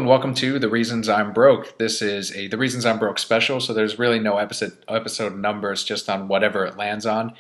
and welcome to The Reasons I'm Broke. This is a The Reasons I'm Broke special, so there's really no episode numbers, just on whatever it lands on.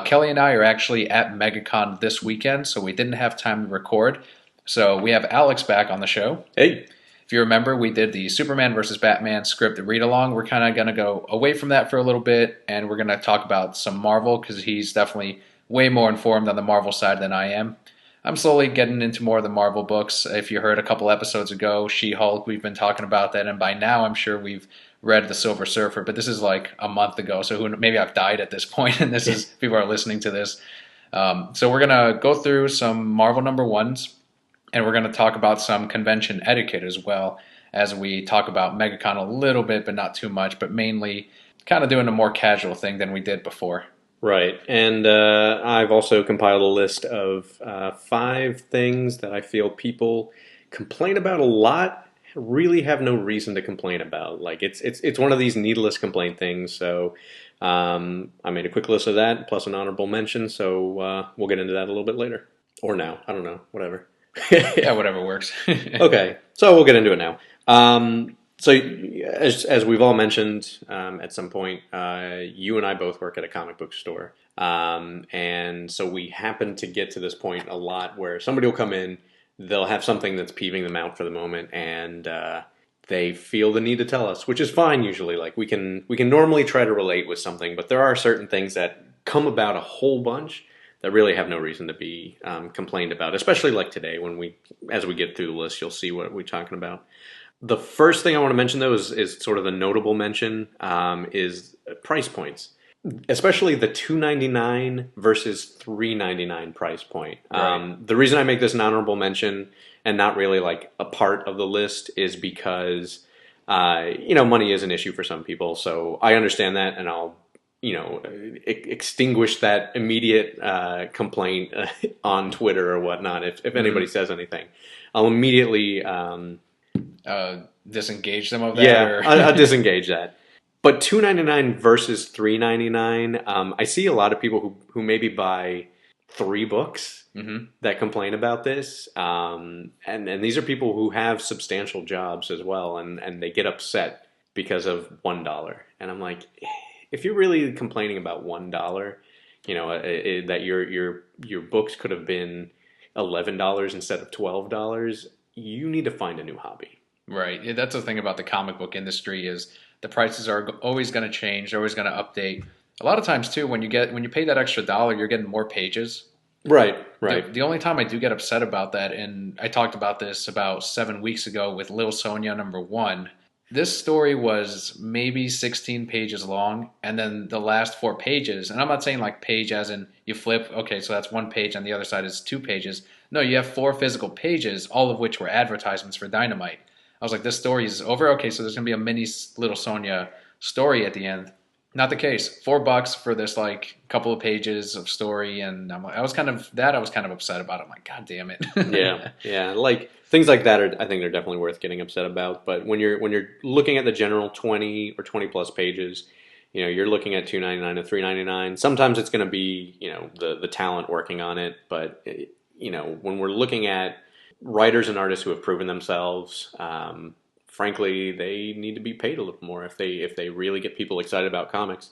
Kelly and I are actually at MegaCon this weekend, so we didn't have time to record. So we have Alex back on the show. Hey. If you remember, we did the Superman versus Batman script read-along. We're kind of going to go away from that for a little bit, and we're going to talk about some Marvel, because he's definitely way more informed on the Marvel side than I am. I'm slowly getting into more of the Marvel books. If you heard a couple episodes ago, She-Hulk, we've been talking about that, and by now I'm sure we've read The Silver Surfer, but this is like a month ago, so maybe I've died at this point, and this is people are listening to this. So we're going to go through some Marvel #1s, and we're going to talk about some convention etiquette as well, as we talk about MegaCon a little bit, but not too much, but mainly kind of doing a more casual thing than we did before. Right, and I've also compiled a list of 5 things that I feel people complain about a lot, really have no reason to complain about. Like, it's one of these needless complaint things, so I made a quick list of that, plus an honorable mention, so we'll get into that a little bit later. Or now, I don't know, whatever. Yeah, whatever works. Okay, so we'll get into it now. So as we've all mentioned at some point, you and I both work at a comic book store. And so we happen to get to this point a lot where somebody will come in, they'll have something that's peeving them out for the moment, and they feel the need to tell us, which is fine usually. Like we can normally try to relate with something, but there are certain things that come about a whole bunch that really have no reason to be complained about, especially like today when as we get through the list, you'll see what we're talking about. The first thing I want to mention, though, is sort of a notable mention, is price points, especially the $2.99 versus $3.99 price point. Right. The reason I make this an honorable mention and not really like a part of the list is because, money is an issue for some people. So I understand that, and I'll, extinguish that immediate complaint on Twitter or whatnot if anybody says anything. I'll immediately... disengage them of that? Yeah, I'll disengage that. But $2.99 versus $3.99, I see a lot of people who maybe buy 3 books that complain about this. And these are people who have substantial jobs as well, and they get upset because of $1. And I'm like, if you're really complaining about $1, that your books could have been $11 instead of $12, you need to find a new hobby. Right. Yeah, that's the thing about the comic book industry is the prices are always going to change. They're always going to update. A lot of times too, when you pay that extra $1, you're getting more pages. Right. The only time I do get upset about that, and I talked about this about 7 weeks ago with Lil Sonia #1. This story was maybe 16 pages long, and then the last 4 pages, and I'm not saying like page as in you flip, okay, so that's 1 page, and the other side is 2 pages. No, you have 4 physical pages, all of which were advertisements for Dynamite. I was like, this story is over? Okay, so there's going to be a mini Little Sonia story at the end. Not the case. $4 for this like couple of pages of story, and I was kind of upset about it. I'm like, God damn it. Yeah. Like things like that I think they're definitely worth getting upset about. But when you're looking at the general 20 or 20 plus pages, you're looking at $2.99 to $3.99. Sometimes it's going to be the talent working on it, but when we're looking at writers and artists who have proven themselves, frankly, they need to be paid a little more if they really get people excited about comics.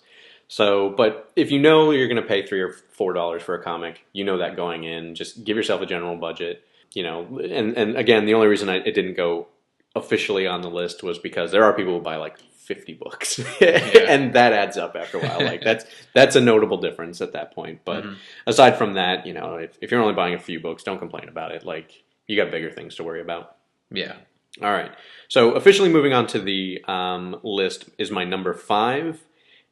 So, but if you're going to pay $3 or $4 for a comic, that going in, just give yourself a general budget. And again, the only reason it didn't go officially on the list was because there are people who buy like 50 books, and that adds up after a while. Like that's a notable difference at that point. But aside from that, if you're only buying a few books, don't complain about it. Like, you got bigger things to worry about. Yeah. All right. So officially moving on to the list is my number 5,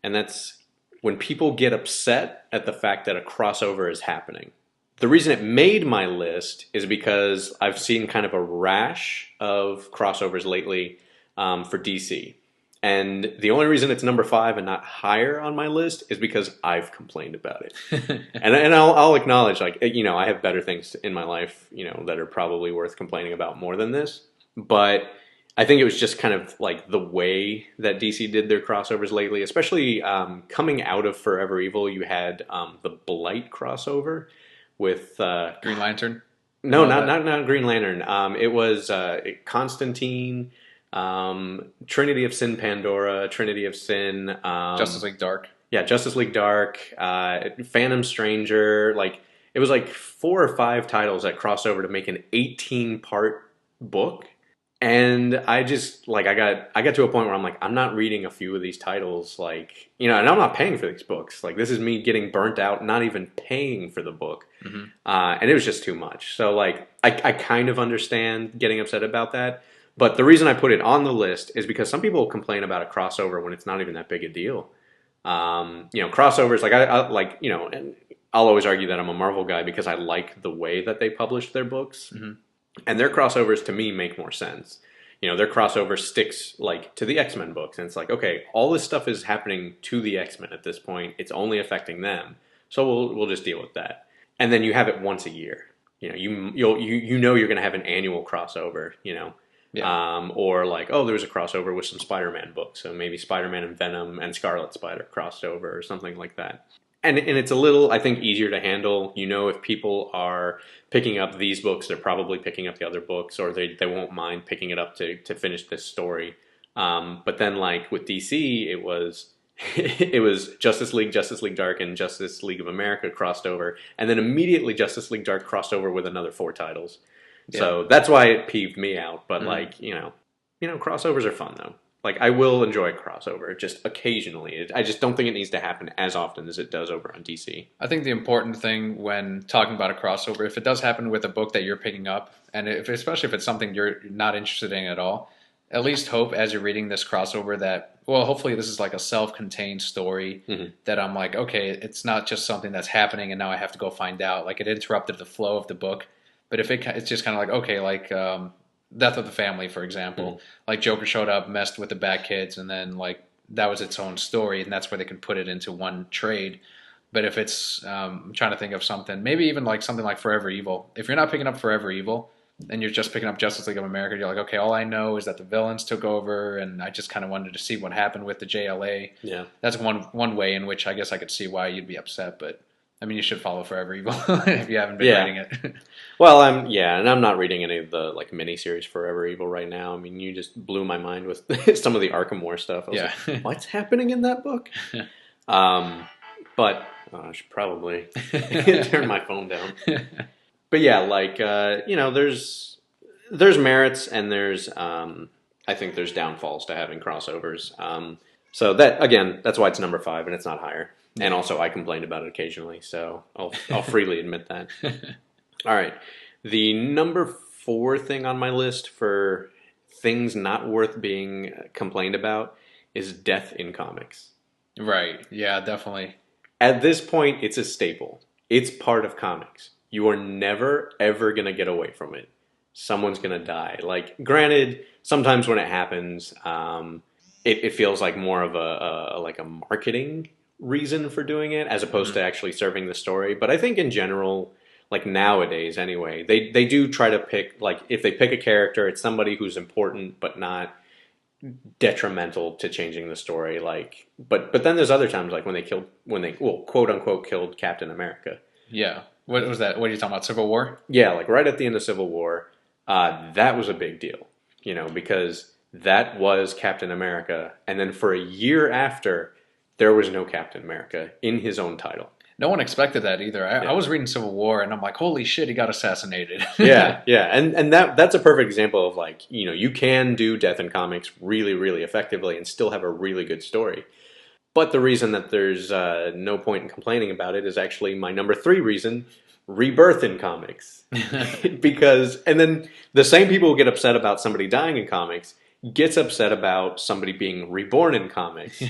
and that's when people get upset at the fact that a crossover is happening. The reason it made my list is because I've seen kind of a rash of crossovers lately for DC. And the only reason it's number 5 and not higher on my list is because I've complained about it. and I'll acknowledge, like, I have better things in my life, that are probably worth complaining about more than this. But I think it was just kind of like the way that DC did their crossovers lately, especially coming out of Forever Evil. You had the Blight crossover with Green Lantern. No, not Green Lantern. It was Constantine, Trinity of Sin, Pandora, Trinity of Sin. Justice League Dark. Yeah, Justice League Dark, Phantom Stranger. Like it was like 4 or 5 titles that crossed over to make an 18-part book. And I just like I got to a point where I'm like I'm not reading a few of these titles like and I'm not paying for these books like this is me getting burnt out not even paying for the book and it was just too much so like I kind of understand getting upset about that but the reason I put it on the list is because some people complain about a crossover when it's not even that big a deal crossovers like I like and I'll always argue that I'm a Marvel guy because I like the way that they publish their books. And their crossovers to me make more sense. Their crossover sticks like to the X-Men books, and it's like, okay, all this stuff is happening to the X-Men at this point. It's only affecting them, so we'll just deal with that. And then you have it once a year. You know you're going to have an annual crossover. Or like, oh, there's a crossover with some Spider-Man books, so maybe Spider-Man and Venom and Scarlet Spider crossed over or something like that. And it's a little, I think, easier to handle. If people are picking up these books, they're probably picking up the other books, or they won't mind picking it up to finish this story. But then, like with DC, it was it was Justice League Dark, and Justice League of America crossed over, and then immediately Justice League Dark crossed over with another 4 titles. Yeah. So that's why it peeved me out. But crossovers are fun though. Like, I will enjoy a crossover, just occasionally. I just don't think it needs to happen as often as it does over on DC. I think the important thing when talking about a crossover, if it does happen with a book that you're picking up, and especially if it's something you're not interested in at all, at least hope as you're reading this crossover that, well, hopefully this is like a self-contained story that I'm like, okay, it's not just something that's happening and now I have to go find out. Like, it interrupted the flow of the book. But if it's just kind of like, okay, like... Death of the Family, for example. Like, Joker showed up, messed with the Bat Kids, and then, like, that was its own story, and that's where they can put it into one trade. But if it's, I'm trying to think of something, maybe even, like, something like Forever Evil. If you're not picking up Forever Evil, and you're just picking up Justice League of America, you're like, okay, all I know is that the villains took over, and I just kind of wanted to see what happened with the JLA. Yeah. That's one way in which I guess I could see why you'd be upset, but... I mean, you should follow Forever Evil if you haven't been reading it. Well, and I'm not reading any of the like miniseries Forever Evil right now. I mean, you just blew my mind with some of the Arkham War stuff. I was like, what's happening in that book? But I should probably turn my phone down. But yeah, like there's merits and there's I think there's downfalls to having crossovers. So that's why it's number 5 and it's not higher. And also, I complained about it occasionally, so I'll freely admit that. All right. The number 4 thing on my list for things not worth being complained about is death in comics. Right. Yeah, definitely. At this point, it's a staple. It's part of comics. You are never, ever going to get away from it. Someone's going to die. Like, granted, sometimes when it happens, it feels like more of a marketing reason for doing it as opposed to actually serving the story. But I think in general, like nowadays anyway, they do try to pick, like if they pick a character, it's somebody who's important but not detrimental to changing the story. Like, but then there's other times like when they quote unquote killed Captain America. Yeah. What was that? What are you talking about? Civil War? Yeah, like right at the end of Civil War, that was a big deal, because that was Captain America, and then for a year after, there was no Captain America in his own title. No one expected that either. I was reading Civil War, and I'm like, holy shit, he got assassinated. yeah, and that's a perfect example of like, you can do death in comics really, really effectively and still have a really good story. But the reason that there's no point in complaining about it is actually my number 3 reason, rebirth in comics. And then the same people who get upset about somebody dying in comics gets upset about somebody being reborn in comics.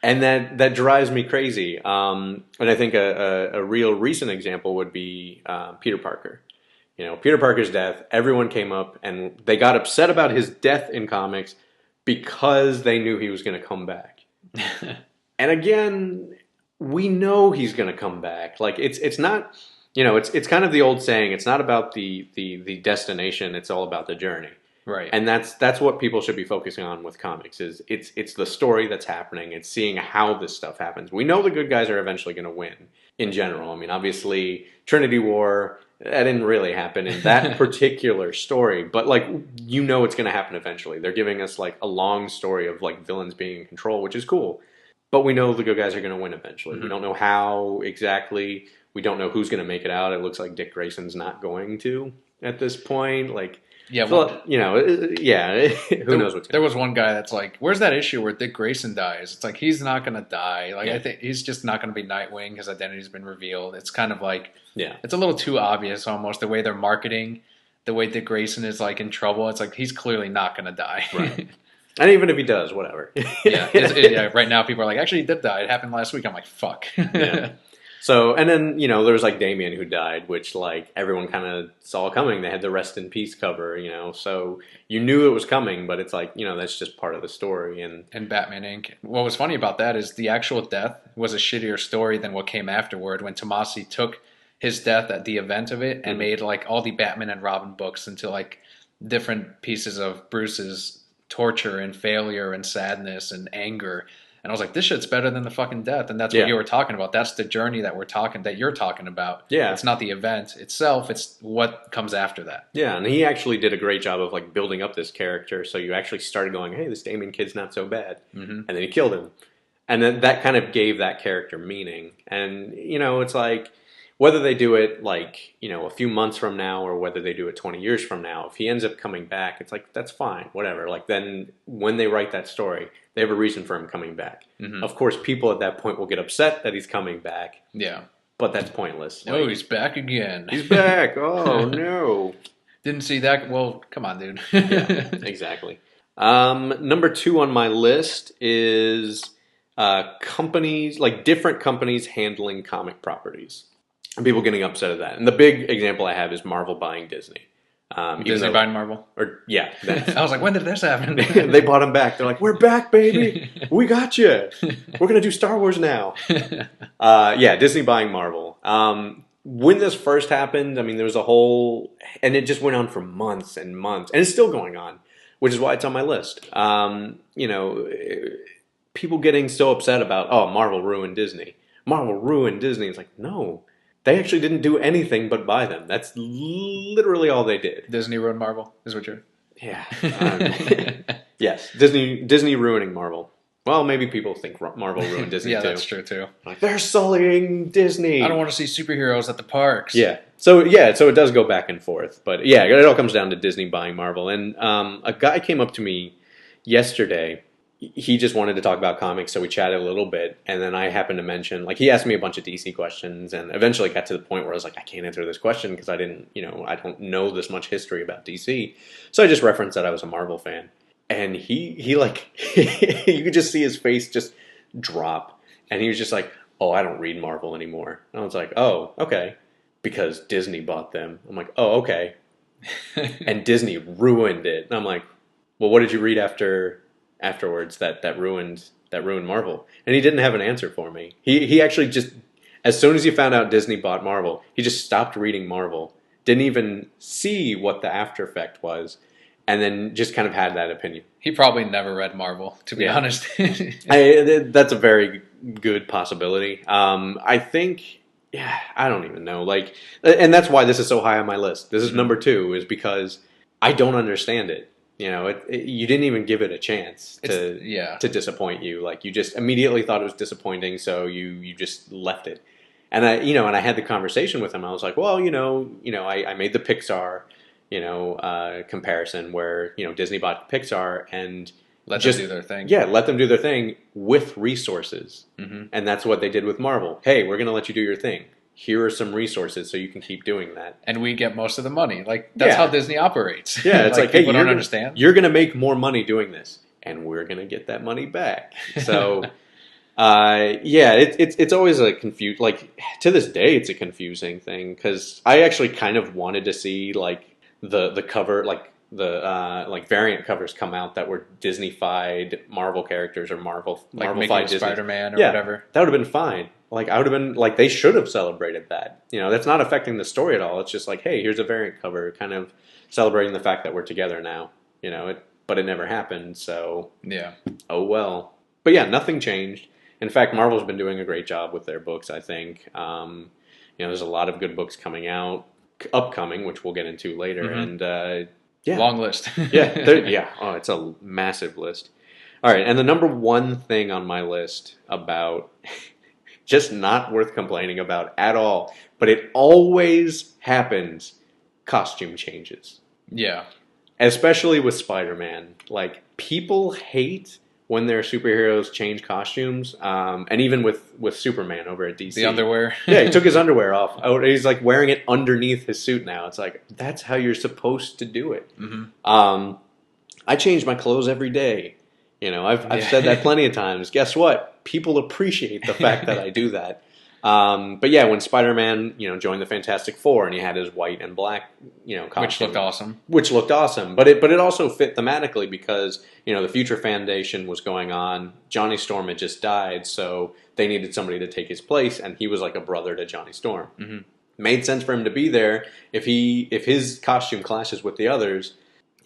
And that drives me crazy. And I think a real recent example would be Peter Parker. Peter Parker's death, everyone came up and they got upset about his death in comics because they knew he was going to come back. And again, we know he's going to come back. Like it's not, it's kind of the old saying, it's not about the destination, it's all about the journey. Right. And that's what people should be focusing on with comics is it's the story that's happening. It's seeing how this stuff happens. We know the good guys are eventually going to win in general. I mean, obviously Trinity War, that didn't really happen in that particular story, but like it's going to happen eventually. They're giving us like a long story of like villains being in control, which is cool. But we know the good guys are going to win eventually. We don't know how exactly. We don't know who's going to make it out. It looks like Dick Grayson's not going to at this point. Like, Yeah, so, yeah. Who knows what's there going was one guy that's like, "Where's that issue where Dick Grayson dies?" It's like he's not gonna die. Like Yeah. I think he's just not gonna be Nightwing. His identity's been revealed. It's kind of like Yeah. it's a little too obvious almost the way they're marketing, the way Dick Grayson is like in trouble. It's like he's clearly not gonna die. Right. And even if he does, whatever. Yeah. Right now, people are like, "Actually, he did die. It happened last week." I'm like, "Fuck." Yeah. So, and then, there was like Damien who died, which like everyone kind of saw coming. They had the Rest in Peace cover, so you knew it was coming, but it's like, that's just part of the story. And Batman Inc. What was funny about that is the actual death was a shittier story than what came afterward when Tomasi took his death at the event of it and made like all the Batman and Robin books into like different pieces of Bruce's torture and failure and sadness and anger. And I was like, this shit's better than the fucking death. And that's what you were talking about. That's the journey that you're talking about. Yeah. It's not the event itself. It's what comes after that. Yeah. And he actually did a great job of like building up this character. So you actually started going, hey, this Damien kid's not so bad. And then he killed him. And then that kind of gave that character meaning. And, it's like, whether they do it like, a few months from now or whether they do it 20 years from now, if he ends up coming back, it's like, that's fine, whatever. Like then when they write that story, they have a reason for him coming back. Of course, people at that point will get upset that he's coming back. Yeah. But that's pointless. Oh, he's back again. He's back. Oh, no. Didn't see that. Well, come on, dude. Yeah, exactly. Number 2 on my list is companies, like different companies handling comic properties. And people getting upset at that. And the big example I have is Marvel buying Disney. Disney buying Marvel? Yeah. I was like, when did this happen? They bought him back. They're like, we're back, baby. We got you. We're going to do Star Wars now. Disney buying Marvel. When this first happened, I mean, there was a whole... And it just went on for months and months. And it's still going on, which is why it's on my list. People getting so upset about, oh, Marvel ruined Disney. Marvel ruined Disney. It's like, no. They actually didn't do anything but buy them. That's literally all they did. Disney ruined Marvel, is what you're... Yeah. Yes. Disney ruining Marvel. Well, maybe people think Marvel ruined Disney too. Yeah, that's true too. Like, they're sullying Disney. I don't want to see superheroes at the parks. Yeah. So it does go back and forth. But yeah, it all comes down to Disney buying Marvel. And a guy came up to me yesterday. He just wanted to talk about comics, so we chatted a little bit, and then I happened to mention, like, he asked me a bunch of DC questions, and eventually got to the point where I was like, I can't answer this question because I don't know this much history about DC. So I just referenced that I was a Marvel fan, and he like, you could just see his face just drop, and he was just like, oh, I don't read Marvel anymore. And I was like, oh, okay, because Disney bought them. I'm like, oh, okay, and Disney ruined it. And I'm like, well, what did you read afterwards that ruined Marvel? And he didn't have an answer for me. He actually just, as soon as he found out Disney bought Marvel, he just stopped reading Marvel, didn't even see what the after effect was, and then just kind of had that opinion. He probably never read Marvel, to be honest. That's a very good possibility. I think, I don't even know. Like, and that's why this is so high on my list. This is number 2, is because I don't understand it. You didn't even give it a chance to disappoint you. Like, you just immediately thought it was disappointing, so you just left it. And I had the conversation with him. I was like, well, I made the Pixar, comparison where, Disney bought Pixar and let them do their thing. Yeah, let them do their thing with resources. And that's what they did with Marvel. Hey, we're going to let you do your thing. Here are some resources so you can keep doing that. And we get most of the money. Like, that's how Disney operates. Yeah, it's like, hey, people don't understand. You're going to make more money doing this, and we're going to get that money back. So, it's always a like, to this day, it's a confusing thing, because I actually kind of wanted to see, like, the cover, like, the variant covers come out that were Disney-fied Marvel characters or Marvel-fied Disney. Spider-Man or whatever. That would have been fine. Like, I would have been, like, they should have celebrated that. That's not affecting the story at all. It's just like, hey, here's a variant cover, kind of celebrating the fact that we're together now. But it never happened, so... Yeah. Oh, well. But yeah, nothing changed. In fact, Marvel's been doing a great job with their books, I think. There's a lot of good books coming out. upcoming, which we'll get into later, and yeah, Long list. yeah. Oh, it's a massive list. All right, and the number one thing on my list about just not worth complaining about at all, but it always happens, costume changes. Yeah. Especially with Spider-Man. Like, people hate when their superheroes change costumes, and even with Superman over at DC. The underwear. Yeah, he took his underwear off. Oh, he's like wearing it underneath his suit now. It's like, that's how you're supposed to do it. I change my clothes every day. You know, I've said that plenty of times. Guess what? People appreciate the fact that I do that. But yeah, when Spider-Man, joined the Fantastic Four and he had his white and black, costume, Which looked awesome. Which looked awesome. But it also fit thematically because, the Future Foundation was going on. Johnny Storm had just died, so they needed somebody to take his place, and he was like a brother to Johnny Storm. Made sense for him to be there. If his costume clashes with the others,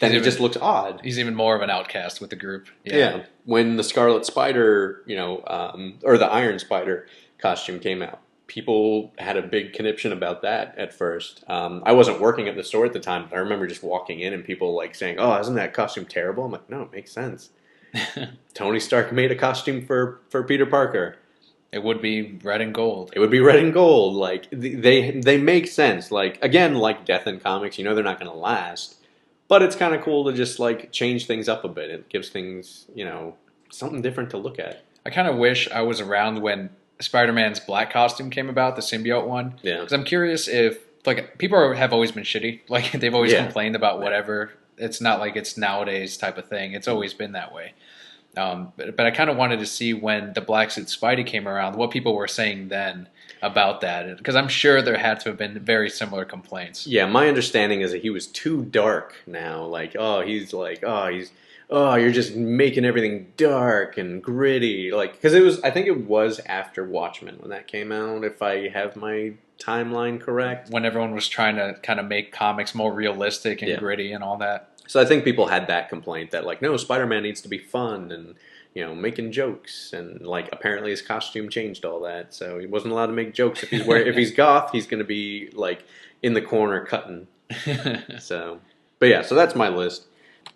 then he just looks odd. He's even more of an outcast with the group. Yeah. When the Scarlet Spider, or the Iron Spider costume came out, people had a big conniption about that at first. I wasn't working at the store at the time, but I remember just walking in and people like saying, "Oh, isn't that costume terrible?" I'm like, "No, it makes sense." Tony Stark made a costume for Peter Parker. It would be red and gold. It would be red and gold. Like, they make sense. Like, again, like Death in comics, they're not going to last. But it's kind of cool to just, like, change things up a bit. It gives things, something different to look at. I kind of wish I was around when Spider-Man's black costume came about, the symbiote one. Yeah. Because I'm curious if, like, people have always been shitty. Like, they've always complained about whatever. It's not like it's nowadays type of thing. It's always been that way. But I kind of wanted to see when the black suit Spidey came around, what people were saying then about that. Because I'm sure there had to have been very similar complaints. Yeah, my understanding is that he was too dark now. Like, you're just making everything dark and gritty. Like, because I think it was after Watchmen when that came out, if I have my timeline correct. When everyone was trying to kind of make comics more realistic and gritty and all that. So I think people had that complaint that, like, no, Spider-Man needs to be fun and, making jokes. And, like, apparently his costume changed all that. So he wasn't allowed to make jokes. If he's goth, he's going to be, like, in the corner cutting. So that's my list.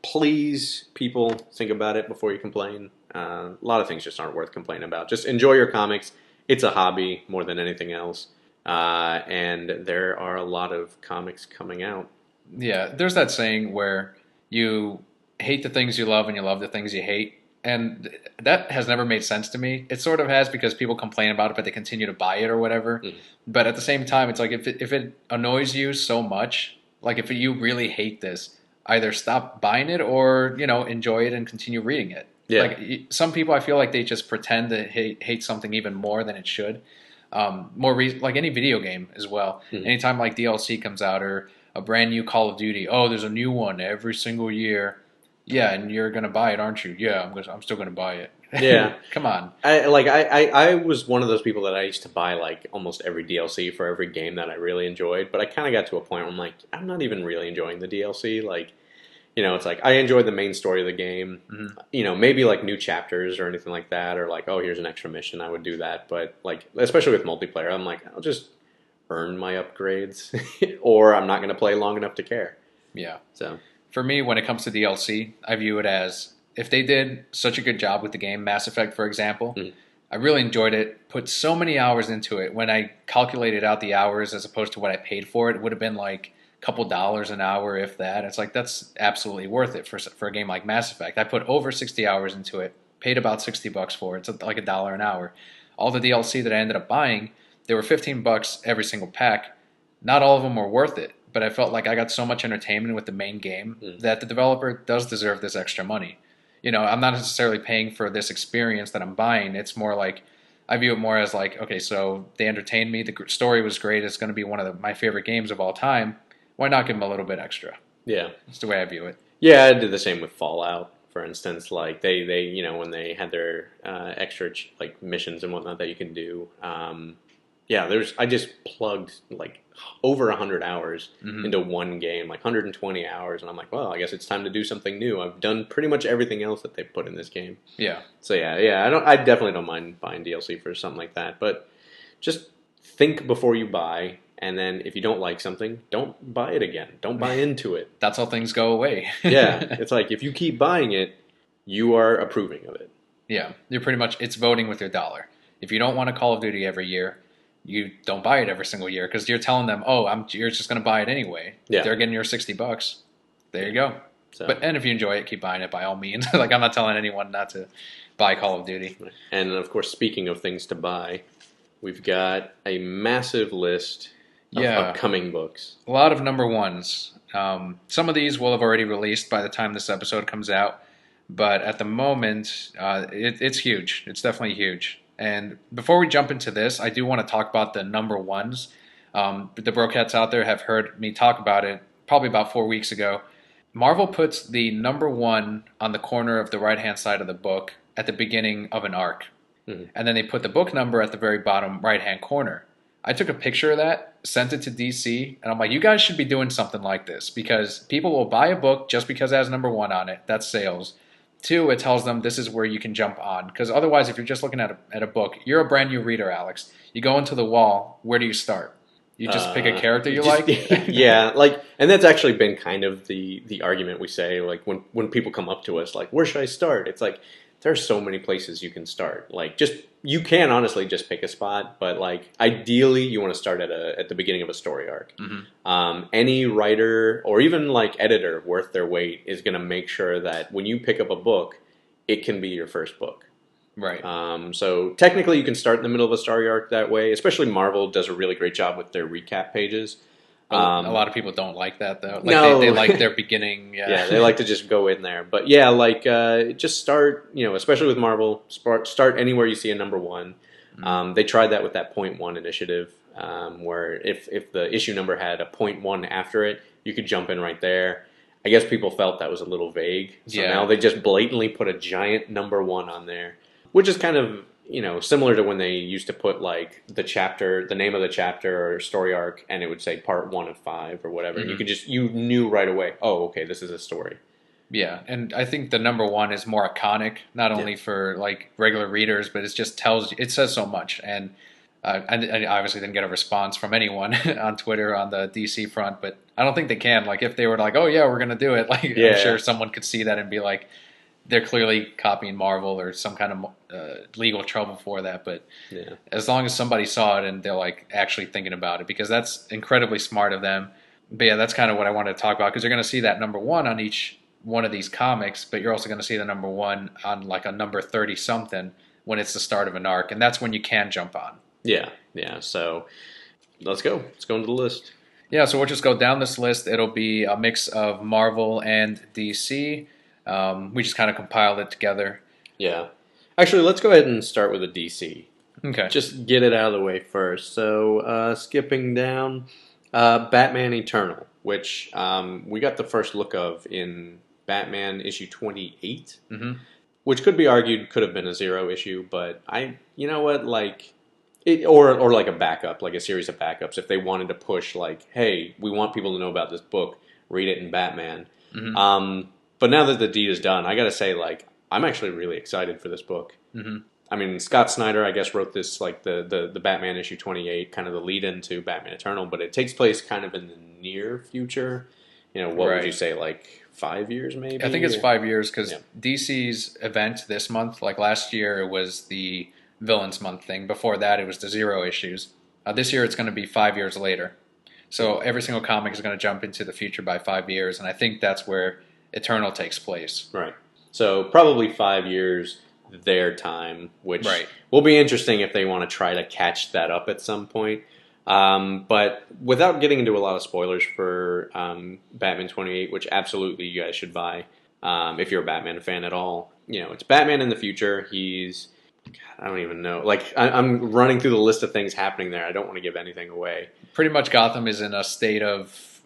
Please, people, think about it before you complain. A lot of things just aren't worth complaining about. Just enjoy your comics. It's a hobby more than anything else. And there are a lot of comics coming out. Yeah, there's that saying where you hate the things you love and you love the things you hate. And that has never made sense to me. It sort of has because people complain about it, but they continue to buy it or whatever. But at the same time, it's like if it annoys you so much, like if you really hate this, either stop buying it or, enjoy it and continue reading it. Yeah. Like some people, I feel like they just pretend to hate something even more than it should. Like any video game as well. Anytime like DLC comes out or a brand new Call of Duty, there's a new one every single year. Yeah, and you're gonna buy it, aren't you? Yeah, I'm still gonna buy it. Yeah, come on. I was one of those people that I used to buy like almost every DLC for every game that I really enjoyed. But I kind of got to a point where I'm like, I'm not even really enjoying the DLC. Like, it's like I enjoyed the main story of the game. Maybe like new chapters or anything like that, or like, here's an extra mission. I would do that, but like, especially with multiplayer, I'm like, I'll just earn my upgrades, or I'm not going to play long enough to care. Yeah. So for me, when it comes to DLC, I view it as if they did such a good job with the game, Mass Effect, for example. I really enjoyed it. Put so many hours into it. When I calculated out the hours as opposed to what I paid for it, it would have been like a couple dollars an hour, if that. It's like that's absolutely worth it for a game like Mass Effect. I put over 60 hours into it. Paid about $60 for it. It's like $1 an hour. All the DLC that I ended up buying, they were $15 every single pack. Not all of them were worth it, but I felt like I got so much entertainment with the main game that the developer does deserve this extra money. I'm not necessarily paying for this experience that I'm buying. It's more like, I view it more as like, okay, so they entertained me. The story was great. It's going to be one of my favorite games of all time. Why not give them a little bit extra? Yeah. That's the way I view it. Yeah, I did the same with Fallout, for instance. Like they when they had their extra like missions and whatnot that you can do. I just plugged like over 100 hours into one game, like 120 hours, and I'm like, well, I guess it's time to do something new. I've done pretty much everything else that they put in this game. Yeah. So I definitely don't mind buying DLC for something like that, but just think before you buy And then if you don't like something, don't buy it again. Don't buy into it. That's how things go away. Yeah, it's like if you keep buying it, you are approving of it. Yeah, you're pretty much, it's voting with your dollar. If you don't want a Call of Duty every year, you don't buy it every single year because you're telling them, oh, you're just going to buy it anyway. Yeah. They're getting your $60. There you go. So. And if you enjoy it, keep buying it by all means. Like, I'm not telling anyone not to buy Call of Duty. And of course, speaking of things to buy, we've got a massive list of upcoming books. A lot of number ones. Some of these will have already released by the time this episode comes out. But at the moment, it's huge. It's definitely huge. And before we jump into this, I do want to talk about the number ones. The Brokettes out there have heard me talk about it probably about 4 weeks ago. Marvel puts the number one on the corner of the right-hand side of the book at the beginning of an arc. Mm-hmm. And then they put the book number at the very bottom right-hand corner. I took a picture of that, sent it to DC, and I'm like, you guys should be doing something like this because people will buy a book just because it has number one on it. That's sales. 2, it tells them this is where you can jump on. Because otherwise, if you're just looking at a book, you're a brand new reader, Alex. You go into the wall, where do you start? You just pick a character you like? Yeah, and that's actually been kind of the argument we say, like, when people come up to us, like, where should I start? It's like, there's so many places you can start. Like, you can honestly just pick a spot, but, like, ideally, you want to start at the beginning of a story arc. Mm-hmm. Any writer or even, like, editor worth their weight is going to make sure that when you pick up a book, it can be your first book. Right. So technically, you can start in the middle of a story arc that way. Especially Marvel does a really great job with their recap pages. A lot of people don't like that though. Like no. they like their beginning. Yeah. Yeah, they like to just go in there. But yeah, like just start. Especially with Marvel, start anywhere you see a number one. Mm-hmm. They tried that with that point one initiative, where if the issue number had a point one after it, you could jump in right there. I guess people felt that was a little vague, so now they just blatantly put a giant number one on there. Which is kind of, similar to when they used to put, like, the name of the chapter or story arc, and it would say part 1 of 5 or whatever. Mm-hmm. You knew right away, oh, okay, this is a story. Yeah, and I think the number one is more iconic, not only for, like, regular readers, but it says so much. And I obviously didn't get a response from anyone on Twitter on the DC front, but I don't think they can. Like, if they were like, oh, yeah, we're going to do it, like, I'm sure someone could see that and be like, they're clearly copying Marvel or some kind of legal trouble for that. But as long as somebody saw it and they're like actually thinking about it, because that's incredibly smart of them. But yeah, that's kind of what I wanted to talk about because you're going to see that number one on each one of these comics, but you're also going to see the number one on like a number 30 something when it's the start of an arc. And that's when you can jump on. Yeah. So let's go. Let's go into the list. Yeah. So we'll just go down this list. It'll be a mix of Marvel and DC. We just kind of compiled it together. Yeah. Actually, let's go ahead and start with a DC. Okay. Just get it out of the way first. So, skipping down, Batman Eternal, which we got the first look of in Batman issue 28, which could be argued could have been a zero issue, but you know what, like, or like a backup, like a series of backups, if they wanted to push, like, hey, we want people to know about this book, read it in Batman. Mm-hmm. But now that the deed is done, I got to say, like, I'm actually really excited for this book. Mm-hmm. I mean, Scott Snyder, I guess, wrote this, like, the Batman issue 28, kind of the lead-in to Batman Eternal, but it takes place kind of in the near future. What would you say, like, 5 years maybe? I think it's 5 years because DC's event this month, like last year, it was the Villains Month thing. Before that, it was the zero issues. This year, it's going to be 5 years later. So every single comic is going to jump into the future by 5 years, and I think that's where Eternal takes place. Right. So probably 5 years their time, which will be interesting if they want to try to catch that up at some point. But without getting into a lot of spoilers for Batman 28, which absolutely you guys should buy if you're a Batman fan at all. It's Batman in the future. I don't even know. Like, I'm running through the list of things happening there. I don't want to give anything away. Pretty much Gotham is in a state of...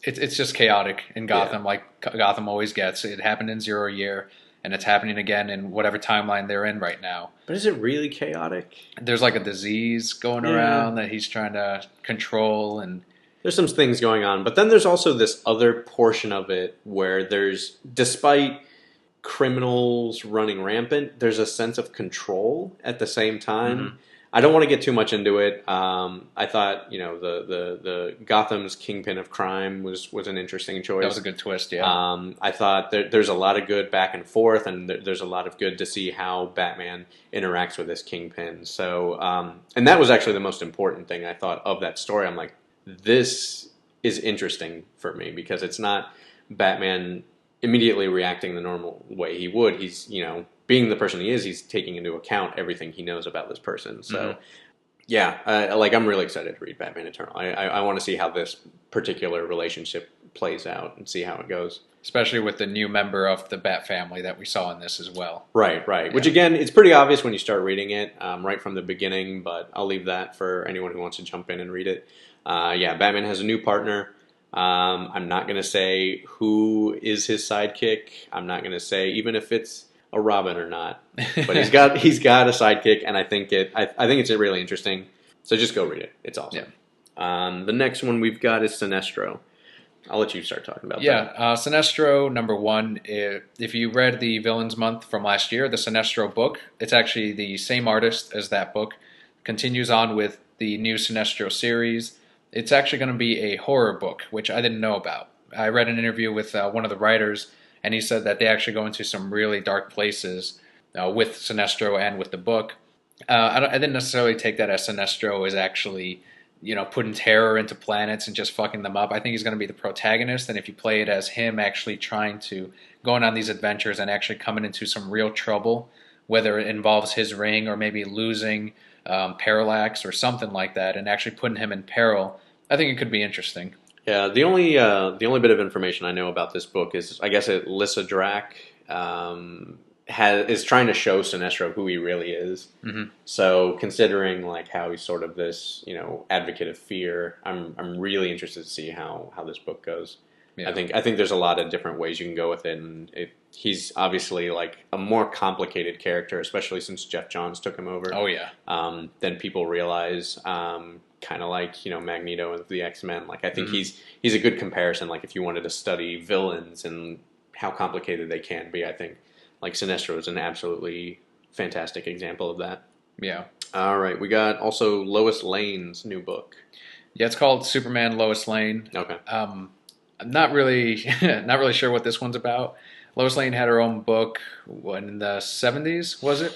It's just chaotic in Gotham, like Gotham always gets. It happened in Zero Year, and it's happening again in whatever timeline they're in right now. But is it really chaotic? There's like a disease going around that he's trying to control, and there's some things going on. But then there's also this other portion of it where despite criminals running rampant, there's a sense of control at the same time. I don't want to get too much into it. I thought, the Gotham's Kingpin of Crime was an interesting choice. That was a good twist, yeah. I thought there's a lot of good back and forth, and there's a lot of good to see how Batman interacts with this Kingpin. So, and that was actually the most important thing I thought of that story. I'm like, this is interesting for me because it's not Batman immediately reacting the normal way he would. He's, being the person he is, he's taking into account everything he knows about this person. So, yeah, I'm really excited to read Batman Eternal. I want to see how this particular relationship plays out and see how it goes. Especially with the new member of the Bat family that we saw in this as well. Right. Yeah. Which, again, it's pretty obvious when you start reading it right from the beginning, but I'll leave that for anyone who wants to jump in and read it. Batman has a new partner. I'm not going to say who is his sidekick. I'm not going to say even if it's a Robin or not. But he's got a sidekick, and I think it's really interesting. So just go read it. It's awesome. Yeah. The next one we've got is Sinestro. I'll let you start talking about that. Yeah, Sinestro #1. If you read the Villains Month from last year, the Sinestro book, it's actually the same artist as that book. Continues on with the new Sinestro series. It's actually going to be a horror book, which I didn't know about. I read an interview with one of the writers, and he said that they actually go into some really dark places with Sinestro and with the book. I didn't necessarily take that as Sinestro is actually, putting terror into planets and just fucking them up. I think he's going to be the protagonist, and if you play it as him actually trying to going on these adventures and actually coming into some real trouble, whether it involves his ring or maybe losing Parallax or something like that, and actually putting him in peril, I think it could be interesting. Yeah, the only bit of information I know about this book is, I guess, Lissa Drack is trying to show Sinestro who he really is. Mm-hmm. So, considering how he's sort of this advocate of fear, I'm really interested to see how this book goes. Yeah. I think there's a lot of different ways you can go with it, and he's obviously a more complicated character, especially since Jeff Johns took him over. Oh yeah. Than people realize. Kind of like Magneto and the X-Men. I think he's a good comparison. If you wanted to study villains and how complicated they can be, I think Sinestro is an absolutely fantastic example of that. Yeah. All right, we got also Lois Lane's new book. Yeah, it's called Superman Lois Lane. Okay. I'm not really sure what this one's about. Lois Lane had her own book in the 70s, was it?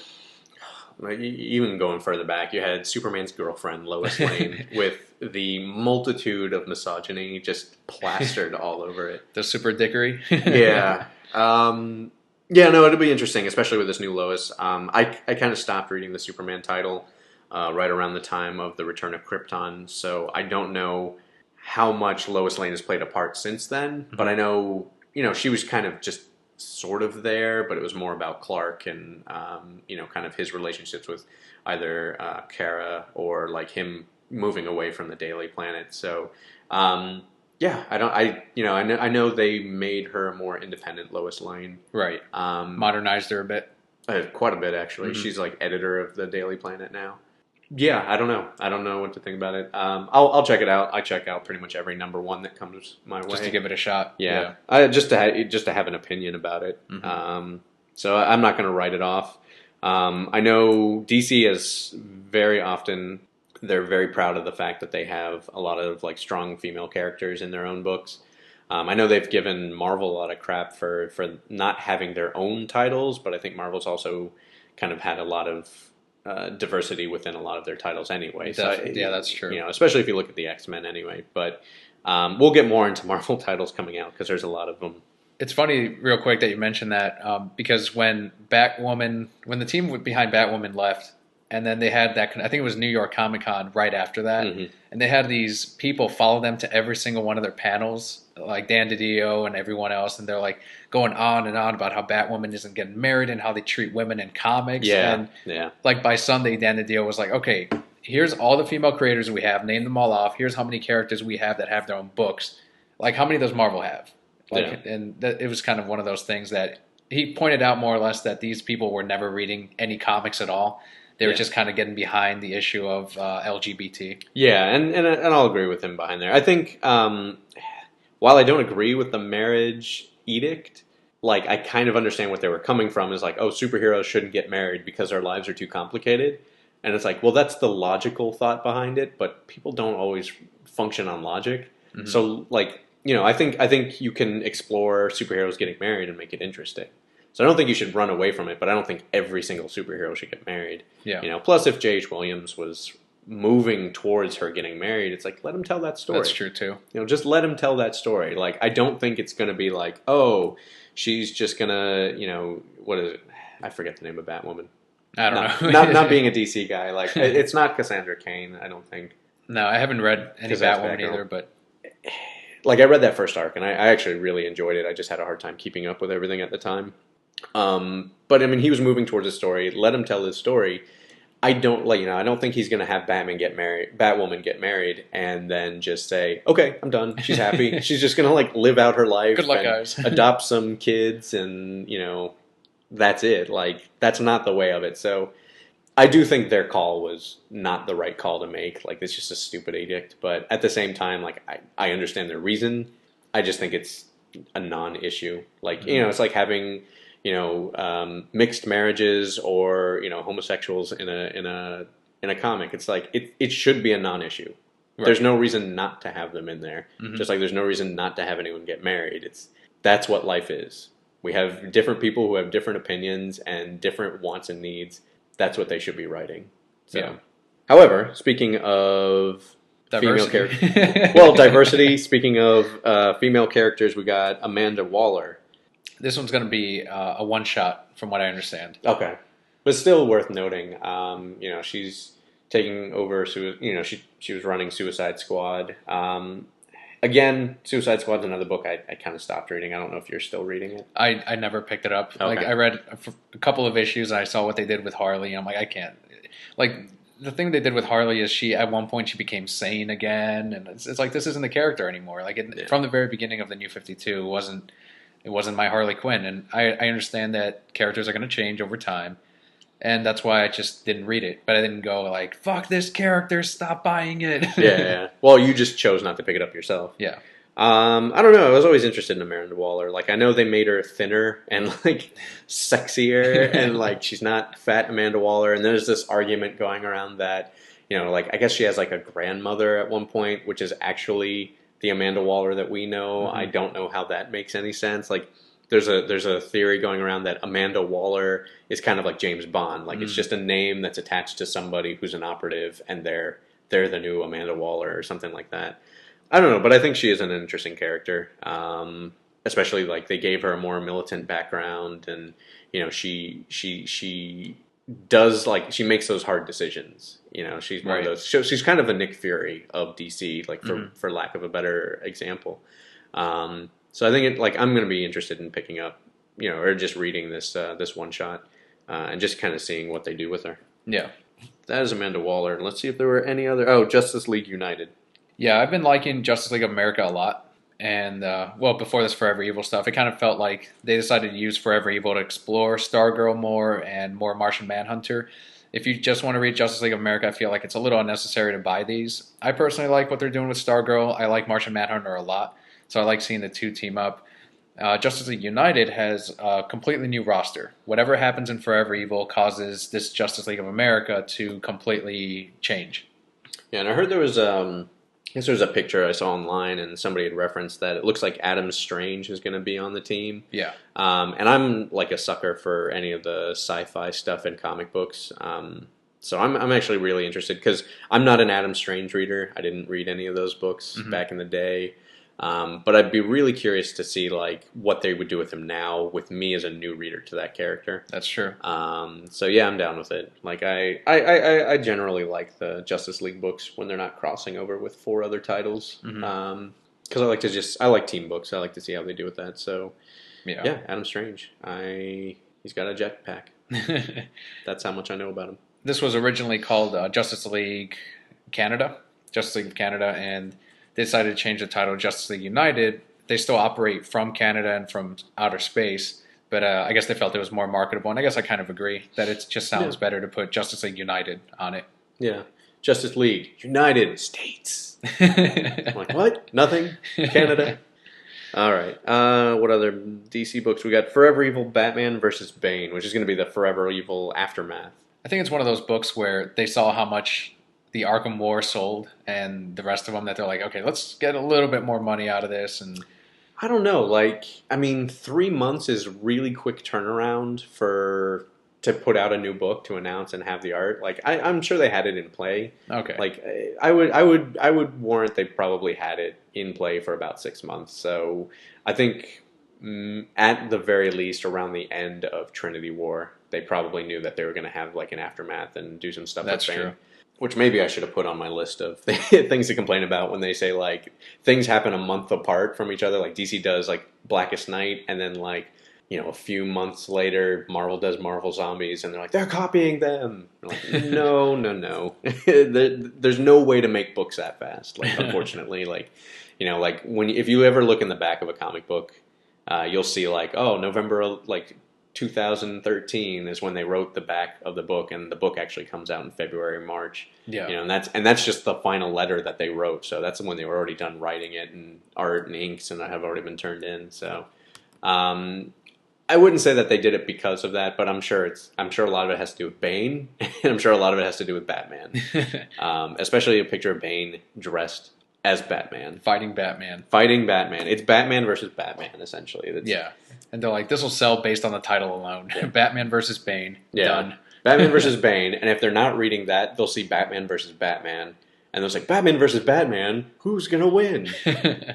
Even going further back, you had Superman's girlfriend, Lois Lane, with the multitude of misogyny just plastered all over it. The super dickery? Yeah. No, it'll be interesting, especially with this new Lois. I kind of stopped reading the Superman title right around the time of the Return of Krypton, so I don't know how much Lois Lane has played a part since then, but I know, she was kind of just sort of there, but it was more about Clark and kind of his relationships with either Kara or him moving away from the Daily Planet. So I know they made her a more independent Lois Lane, right? Modernized her a bit, quite a bit actually. Mm-hmm. She's editor of the Daily Planet now. Yeah, I don't know what to think about it. I'll check it out. I check out pretty much every #1 that comes my way, just to give it a shot. Yeah. Just to have an opinion about it. Mm-hmm. So I'm not going to write it off. I know DC is very often, they're very proud of the fact that they have a lot of strong female characters in their own books. I know they've given Marvel a lot of crap for not having their own titles, but I think Marvel's also kind of had a lot of diversity within a lot of their titles anyway. So, yeah, that's true. Especially if you look at the X-Men anyway. But we'll get more into Marvel titles coming out because there's a lot of them. It's funny, real quick, that you mentioned that because when the team behind Batwoman left, and then they had that, I think it was New York Comic Con right after that, and they had these people follow them to every single one of their panels, like Dan DiDio and everyone else, and they're going on and on about how Batwoman isn't getting married and how they treat women in comics. Yeah, and by Sunday, Dan DiDio was like, okay, here's all the female creators we have, name them all off. Here's how many characters we have that have their own books. How many does Marvel have? And it was kind of one of those things that he pointed out more or less that these people were never reading any comics at all. They were just kind of getting behind the issue of LGBT. Yeah, and I'll agree with him behind there. I think while I don't agree with the marriage edict, I kind of understand what they were coming from. Is superheroes shouldn't get married because our lives are too complicated. And it's like, well, that's the logical thought behind it, but people don't always function on logic. Mm-hmm. So, like, you know, I think you can explore superheroes getting married and make it interesting. So I don't think you should run away from it, but I don't think every single superhero should get married. Yeah. You know, plus if J.H. Williams was moving towards her getting married, it's like, let him tell that story. That's true too. You know, just let him tell that story. Like, I don't think it's going to be like, oh, she's just going to, you know, what is it? I forget the name of Batwoman. I don't know. not being a DC guy. Like, it's not Cassandra Cain, I don't think. No, I haven't read any Batwoman either, but... Like, I read that first arc, and I actually really enjoyed it. I just had a hard time keeping up with everything at the time. But, I mean, he was moving towards his story. Let him tell his story. I don't think he's going to have Batwoman get married, and then just say, okay, I'm done. She's happy. She's just going to, like, live out her life. Good luck, and guys. adopt some kids, and, you know, that's it. Like, that's not the way of it. So I do think their call was not the right call to make. Like, it's just a stupid edict. But at the same time, like, I understand their reason. I just think it's a non-issue. Like, you know, it's like having, you know, mixed marriages or, you know, homosexuals in a comic. It's like it should be a non-issue. Right. There's no reason not to have them in there. Mm-hmm. Just like there's no reason not to have anyone get married. That's what life is. We have different people who have different opinions and different wants and needs. That's what they should be writing. So, yeah. However, speaking of diversity. Female characters, well, diversity. Speaking of female characters, we got Amanda Waller. This one's going to be a one-shot, from what I understand. Okay, but still worth noting. You know, she's taking over. You know, she was running Suicide Squad. Again, Suicide Squad's another book I kind of stopped reading. I don't know if you're still reading it. I never picked it up. Okay. Like, I read a couple of issues, and I saw what they did with Harley, and I'm like, I can't. Like, the thing they did with Harley is at one point, she became sane again, and it's like, this isn't the character anymore. Like, from the very beginning of the New 52, it wasn't my Harley Quinn, and I understand that characters are going to change over time. And that's why I just didn't read it. But I didn't go like, fuck this character, stop buying it. Yeah. Well, you just chose not to pick it up yourself. Yeah. I don't know. I was always interested in Amanda Waller. Like, I know they made her thinner and, like, sexier. And, like, she's not fat Amanda Waller. And there's this argument going around that, you know, like, I guess she has, like, a grandmother at one point, which is actually the Amanda Waller that we know. Mm-hmm. I don't know how that makes any sense. Like, there's a theory going around that Amanda Waller is kind of like James Bond. Like, it's just a name that's attached to somebody who's an operative, and they're the new Amanda Waller or something like that. I don't know, but I think she is an interesting character. Especially, like, they gave her a more militant background, and, you know, she does, like, she makes those hard decisions. You know, she's one of those. She's kind of a Nick Fury of DC, like, for lack of a better example. So I think I'm going to be interested in picking up, you know, or just reading this one shot, and just kind of seeing what they do with her. Yeah, that is Amanda Waller. And let's see if there were any other. Oh, Justice League United. Yeah, I've been liking Justice League of America a lot, and well, before this Forever Evil stuff, it kind of felt like they decided to use Forever Evil to explore Stargirl more and more Martian Manhunter. If you just want to read Justice League of America, I feel like it's a little unnecessary to buy these. I personally like what they're doing with Stargirl. I like Martian Manhunter a lot. So I like seeing the two team up. Justice League United has a completely new roster. Whatever happens in Forever Evil causes this Justice League of America to completely change. Yeah, and I heard there was I guess there was a picture I saw online, and somebody had referenced that it looks like Adam Strange is going to be on the team. Yeah. And I'm like a sucker for any of the sci-fi stuff in comic books. So I'm actually really interested because I'm not an Adam Strange reader. I didn't read any of those books back in the day. But I'd be really curious to see like what they would do with him now, with me as a new reader to that character. That's true. So yeah, I'm down with it. Like I generally like the Justice League books when they're not crossing over with 4 other titles. Because I like team books. I like to see how they do with that. So yeah, Adam Strange. He's got a jetpack. That's how much I know about him. This was originally called Justice League Canada, Justice League of Canada, and they decided to change the title to Justice League United. They still operate from Canada and from outer space, but I guess they felt it was more marketable, and I guess I kind of agree that it just sounds better to put Justice League United on it. Yeah. Justice League United States. I'm like, what? Nothing? Canada? All right. What other DC books? We got Forever Evil Batman versus Bane, which is going to be the Forever Evil Aftermath. I think it's one of those books where they saw how much the Arkham War sold and the rest of them that they're like, okay, let's get a little bit more money out of this. And I don't know. Like, I mean, 3 months is really quick turnaround for to put out a new book to announce and have the art. Like, I'm sure they had it in play. okay, Like, I would warrant they probably had it in play for about 6 months. So I think at the very least, around the end of Trinity War, they probably knew that they were going to have like an aftermath and do some stuff that's with Bane. true. Which maybe I should have put on my list of things to complain about when they say like things happen a month apart from each other. Like DC does like Blackest Night, and then like a few months later, Marvel does Marvel Zombies, and they're like they're copying them. I'm like, no, no, no. There's no way to make books that fast. Like unfortunately, like like if you ever look in the back of a comic book, you'll see like November like 2013 is when they wrote the back of the book, and the book actually comes out in February, March. Yeah, And that's just the final letter that they wrote. So that's when they were already done writing it, and art and inks and that have already been turned in. So I wouldn't say that they did it because of that, but I'm sure a lot of it has to do with Bane, and I'm sure a lot of it has to do with Batman. Especially a picture of Bane dressed as Batman. Fighting Batman. Fighting Batman. It's Batman versus Batman, essentially. Yeah. And they're like, this will sell based on the title alone. Yeah. Batman versus Bane. Yeah. Done. Batman versus Bane. And if they're not reading that, they'll see Batman versus Batman. And they'll say, Batman versus Batman, who's going to win?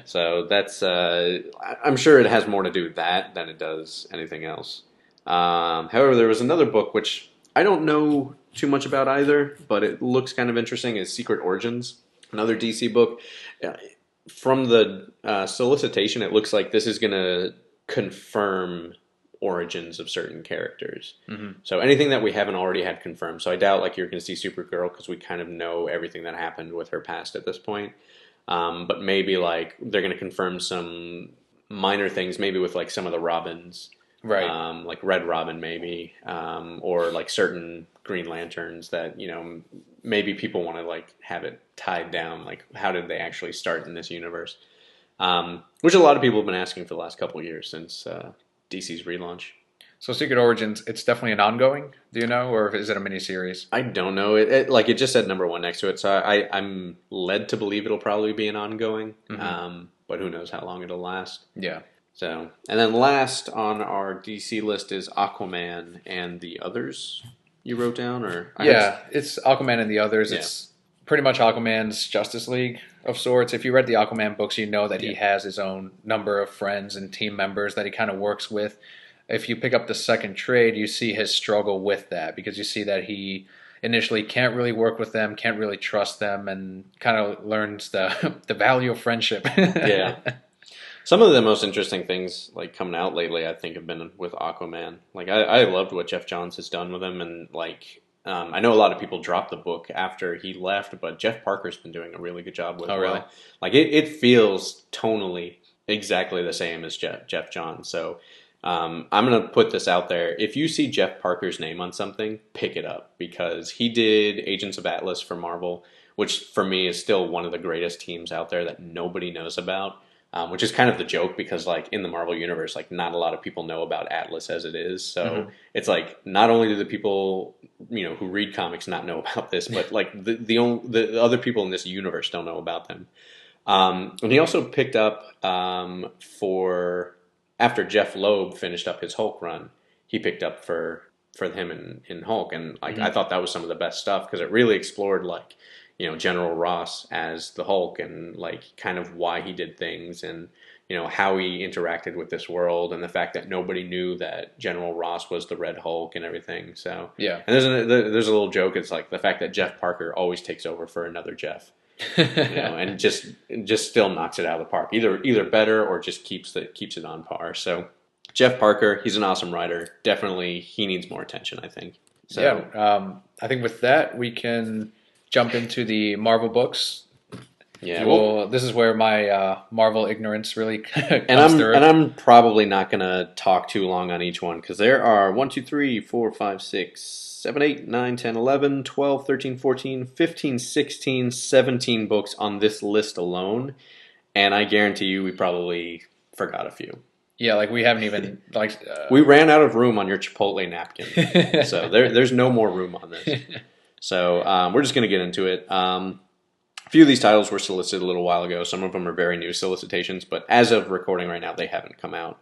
So that's, I'm sure it has more to do with that than it does anything else. However, there was another book, which I don't know too much about either, but it looks kind of interesting, is Secret Origins. Another DC book. From the solicitation, it looks like this is going to confirm origins of certain characters. Mm-hmm. So anything that we haven't already had confirmed. So I doubt like you're going to see Supergirl because we kind of know everything that happened with her past at this point. But maybe like they're going to confirm some minor things, maybe with like some of the Robins. Right. Like Red Robin maybe, or like certain Green Lanterns that, maybe people want to like have it tied down. Like how did they actually start in this universe? Which a lot of people have been asking for the last couple of years since DC's relaunch. So Secret Origins, it's definitely an ongoing, do you know? Or is it a miniseries? I don't know. It just said #1 next to it. So I'm led to believe it'll probably be an ongoing. Mm-hmm. But who knows how long it'll last. Yeah. So, and then last on our DC list is Aquaman and the Others. You wrote down, or it's Aquaman and the Others. Yeah. It's pretty much Aquaman's Justice League of sorts. If you read the Aquaman books, you know that he has his own number of friends and team members that he kind of works with. If you pick up the second trade, you see his struggle with that because you see that he initially can't really work with them, can't really trust them, and kind of learns the value of friendship. Yeah. Some of the most interesting things like coming out lately, I think, have been with Aquaman. Like I loved what Jeff Johns has done with him, and like I know a lot of people dropped the book after he left, but Jeff Parker's been doing a really good job with it. Oh, really? Like it feels tonally exactly the same as Jeff Johns. So I'm gonna put this out there. If you see Jeff Parker's name on something, pick it up because he did Agents of Atlas for Marvel, which for me is still one of the greatest teams out there that nobody knows about. Which is kind of the joke because, like, in the Marvel universe, like, not a lot of people know about Atlas as it is. So it's like not only do the people who read comics not know about this, but like the other people in this universe don't know about them. And he also picked up for after Jeff Loeb finished up his Hulk run, he picked up for him in Hulk, and like I thought that was some of the best stuff because it really explored like. General Ross as the Hulk and like kind of why he did things and, how he interacted with this world and the fact that nobody knew that General Ross was the Red Hulk and everything. So, Yeah. And there's a little joke. It's like the fact that Jeff Parker always takes over for another Jeff, and just still knocks it out of the park, either better or just keeps it on par. So Jeff Parker, he's an awesome writer. Definitely he needs more attention, I think. So, yeah. I think with that, we can jump into the Marvel books. Yeah, this is where my Marvel ignorance really comes through. And I'm probably not going to talk too long on each one because there are 1, 2, 3, 4, 5, 6, 7, 8, 9, 10, 11, 12, 13, 14, 15, 16, 17 books on this list alone. And I guarantee you we probably forgot a few. Yeah, like we haven't even like We ran out of room on your Chipotle napkin, so there's no more room on this. So we're just going to get into it. A few of these titles were solicited a little while ago. Some of them are very new solicitations, but as of recording right now, they haven't come out.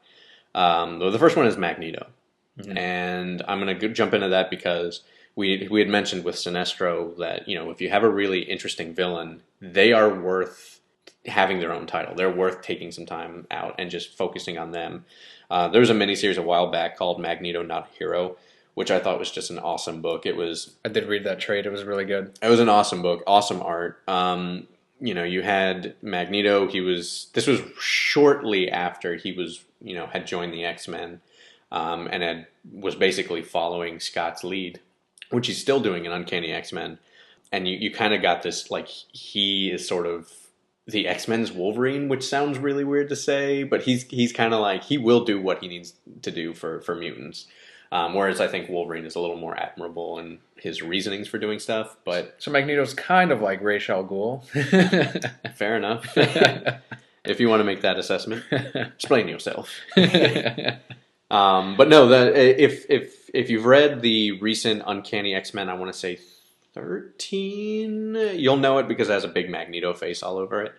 The first one is Magneto, and I'm going to jump into that because we had mentioned with Sinestro that if you have a really interesting villain, they are worth having their own title. They're worth taking some time out and just focusing on them. There was a miniseries a while back called Magneto Not a Hero, which I thought was just an awesome book. I did read that trade. It was really good. It was an awesome book, awesome art. You had Magneto. This was shortly after he had joined the X-Men, and was basically following Scott's lead, which he's still doing in Uncanny X-Men. And you kind of got this, like, he is sort of the X-Men's Wolverine, which sounds really weird to say, but he's kind of like, he will do what he needs to do for mutants. Whereas I think Wolverine is a little more admirable in his reasonings for doing stuff. But so Magneto's kind of like Ra's al Ghul. Fair enough. If you want to make that assessment, explain yourself. But no, if you've read the recent Uncanny X-Men, I want to say 13, you'll know it because it has a big Magneto face all over it.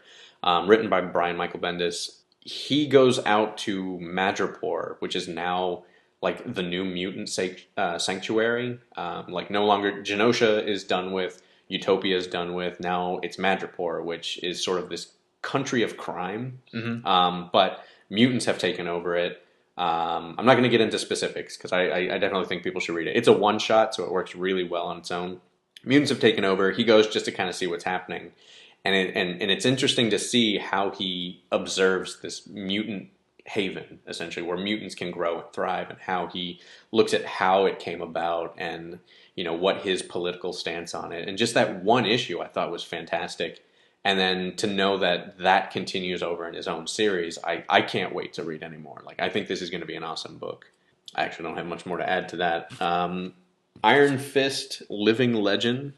Written by Brian Michael Bendis. He goes out to Madripoor, which is now like the new mutant sanctuary. Like no longer Genosha is done with, Utopia is done with. Now it's Madripoor, which is sort of this country of crime. But mutants have taken over it. I'm not going to get into specifics because I definitely think people should read it. It's a one-shot, so it works really well on its own. Mutants have taken over. He goes just to kind of see what's happening. And it's interesting to see how he observes this mutant haven, essentially, where mutants can grow and thrive, and how he looks at how it came about and what his political stance on it. And just that one issue I thought was fantastic. And then to know that continues over in his own series, I can't wait to read anymore. Like, I think this is going to be an awesome book. I actually don't have much more to add to that. Iron Fist Living Legend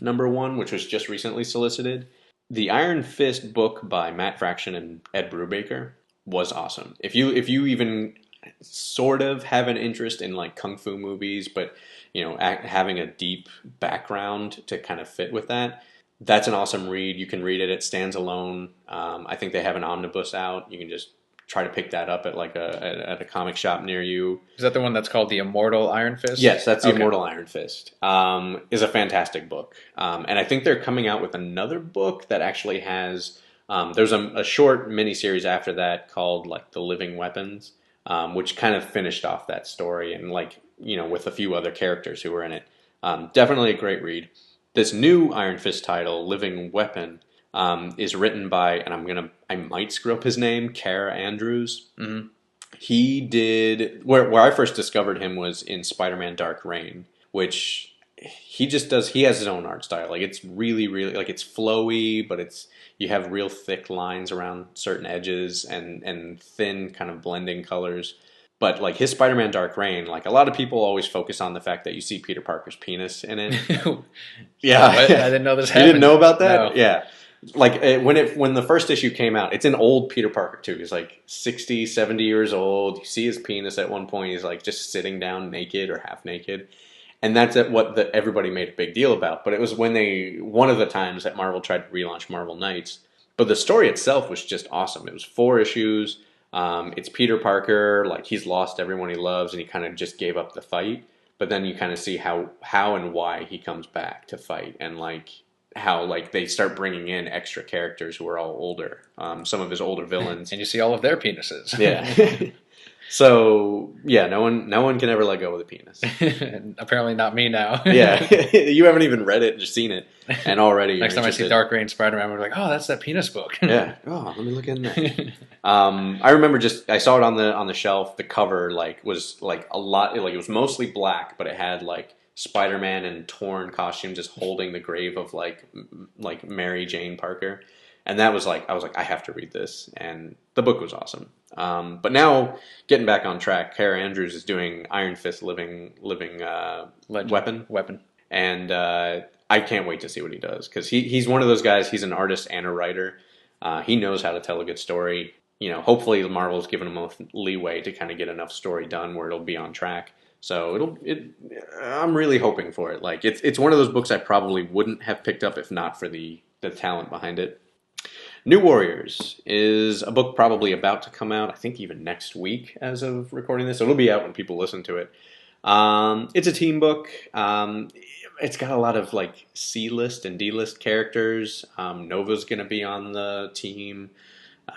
#1, which was just recently solicited. The Iron Fist book by Matt Fraction and Ed Brubaker was awesome. If you even sort of have an interest in like kung fu movies, but having a deep background to kind of fit with that, that's an awesome read. You can read it. It stands alone. I think they have an omnibus out. You can just try to pick that up at like at a comic shop near you. Is that the one that's called The Immortal Iron Fist? Yes, that's The Immortal Iron Fist. Is a fantastic book. And I think they're coming out with another book that actually has, there's a short miniseries after that called like The Living Weapons, which kind of finished off that story and like, with a few other characters who were in it. Definitely a great read. This new Iron Fist title, Living Weapon, is written by, and I might screw up his name, Kara Andrews. Mm-hmm. He did, where I first discovered him was in Spider-Man Dark Reign, which he just does, he has his own art style. Like, it's really, really, like, it's flowy, but you have real thick lines around certain edges and thin kind of blending colors. But like his Spider-Man Dark Reign, like a lot of people always focus on the fact that you see Peter Parker's penis in it. Yeah. What? I didn't know this happened. You didn't know about that? No. Yeah. Like when the first issue came out, it's an old Peter Parker too. He's like 60, 70 years old. You see his penis at one point. He's like just sitting down naked or half naked. And that's what everybody made a big deal about. But it was one of the times that Marvel tried to relaunch Marvel Knights. But the story itself was just awesome. It was 4 issues. It's Peter Parker, like he's lost everyone he loves and he kind of just gave up the fight. But then you kind of see how and why he comes back to fight, and like how like they start bringing in extra characters who are all older. Some of his older villains. And you see all of their penises. Yeah. So yeah, no one can ever let go of the penis. Apparently not me now. Yeah, you haven't even read it and just seen it, and already next time I see Dark Reign Spider-Man, we're like, oh, that's that penis book. Yeah. Oh, let me look in there. I remember I saw it on the shelf. The cover was like a lot. Like it was mostly black, but it had like Spider-Man in torn costume just holding the grave of like Mary Jane Parker. And that was like, I was like, I have to read this. And the book was awesome. But now, getting back on track, Kara Andrews is doing Iron Fist Living Weapon. And I can't wait to see what he does. Because he's one of those guys, he's an artist and a writer. He knows how to tell a good story. hopefully Marvel's given them enough leeway to kind of get enough story done where it'll be on track. So I'm really hoping for it. Like it's one of those books I probably wouldn't have picked up if not for the talent behind it. New Warriors is a book probably about to come out, I think even next week as of recording this. So it'll be out when people listen to it. It's a team book. It's got a lot of like C-list and D-list characters. Nova's going to be on the team.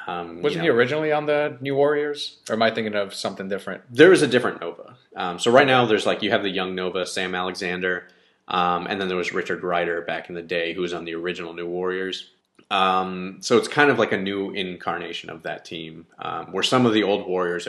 Wasn't he originally on the New Warriors? Or am I thinking of something different? There is a different Nova. So right now there's you have the young Nova, Sam Alexander, and then there was Richard Rider back in the day who was on the original New Warriors. So it's kind of like a new incarnation of that team, where some of the old Warriors,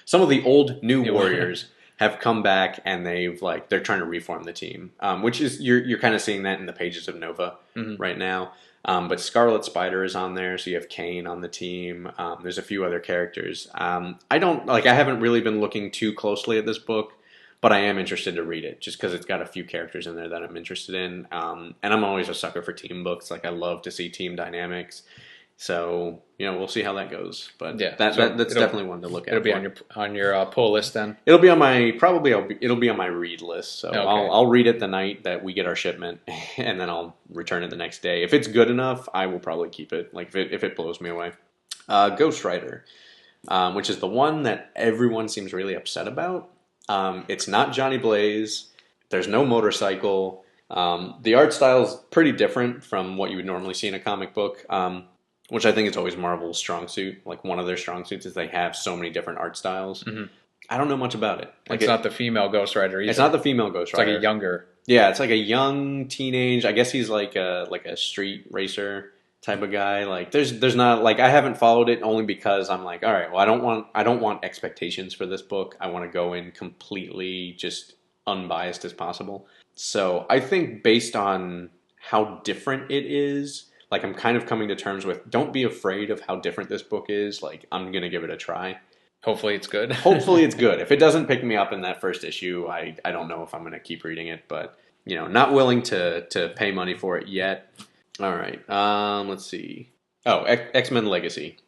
some of the old New Warriors have come back and they're trying to reform the team, which is you're kind of seeing that in the pages of Nova right now. But Scarlet Spider is on there, so you have Kane on the team. There's a few other characters. I haven't really been looking too closely at this book, but I am interested to read it just because it's got a few characters in there that I'm interested in. And I'm always a sucker for team books. Like I love to see team dynamics. So we'll see how that goes. But yeah, that's definitely one to look at. It'll be on your pull list then. It'll be on my it'll be on my read list. So okay. I'll read it the night that we get our shipment, and then I'll return it the next day. If it's good enough, I will probably keep it. Like if it blows me away. Ghost Rider, which is the one that everyone seems really upset about. It's not Johnny Blaze. There's no motorcycle. The art style is pretty different from what you would normally see in a comic book. Which I think is always Marvel's strong suit. Like one of their strong suits is they have so many different art styles. Mm-hmm. I don't know much about it. It's not the female Ghost Rider either. It's not the female Ghost Rider. It's like a younger. Yeah, it's like a young teenage. I guess he's like a street racer type of guy. Like there's not I haven't followed it only because I'm like, all right, well I don't want expectations for this book. I want to go in completely just unbiased as possible. So I think based on how different it is. I'm kind of coming to terms with, don't be afraid of how different this book is. I'm going to give it a try. Hopefully it's good. Hopefully it's good. If it doesn't pick me up in that first issue, I don't know if I'm going to keep reading it. But, not willing to pay money for it yet. All right. Let's see. Oh, X-Men Legacy.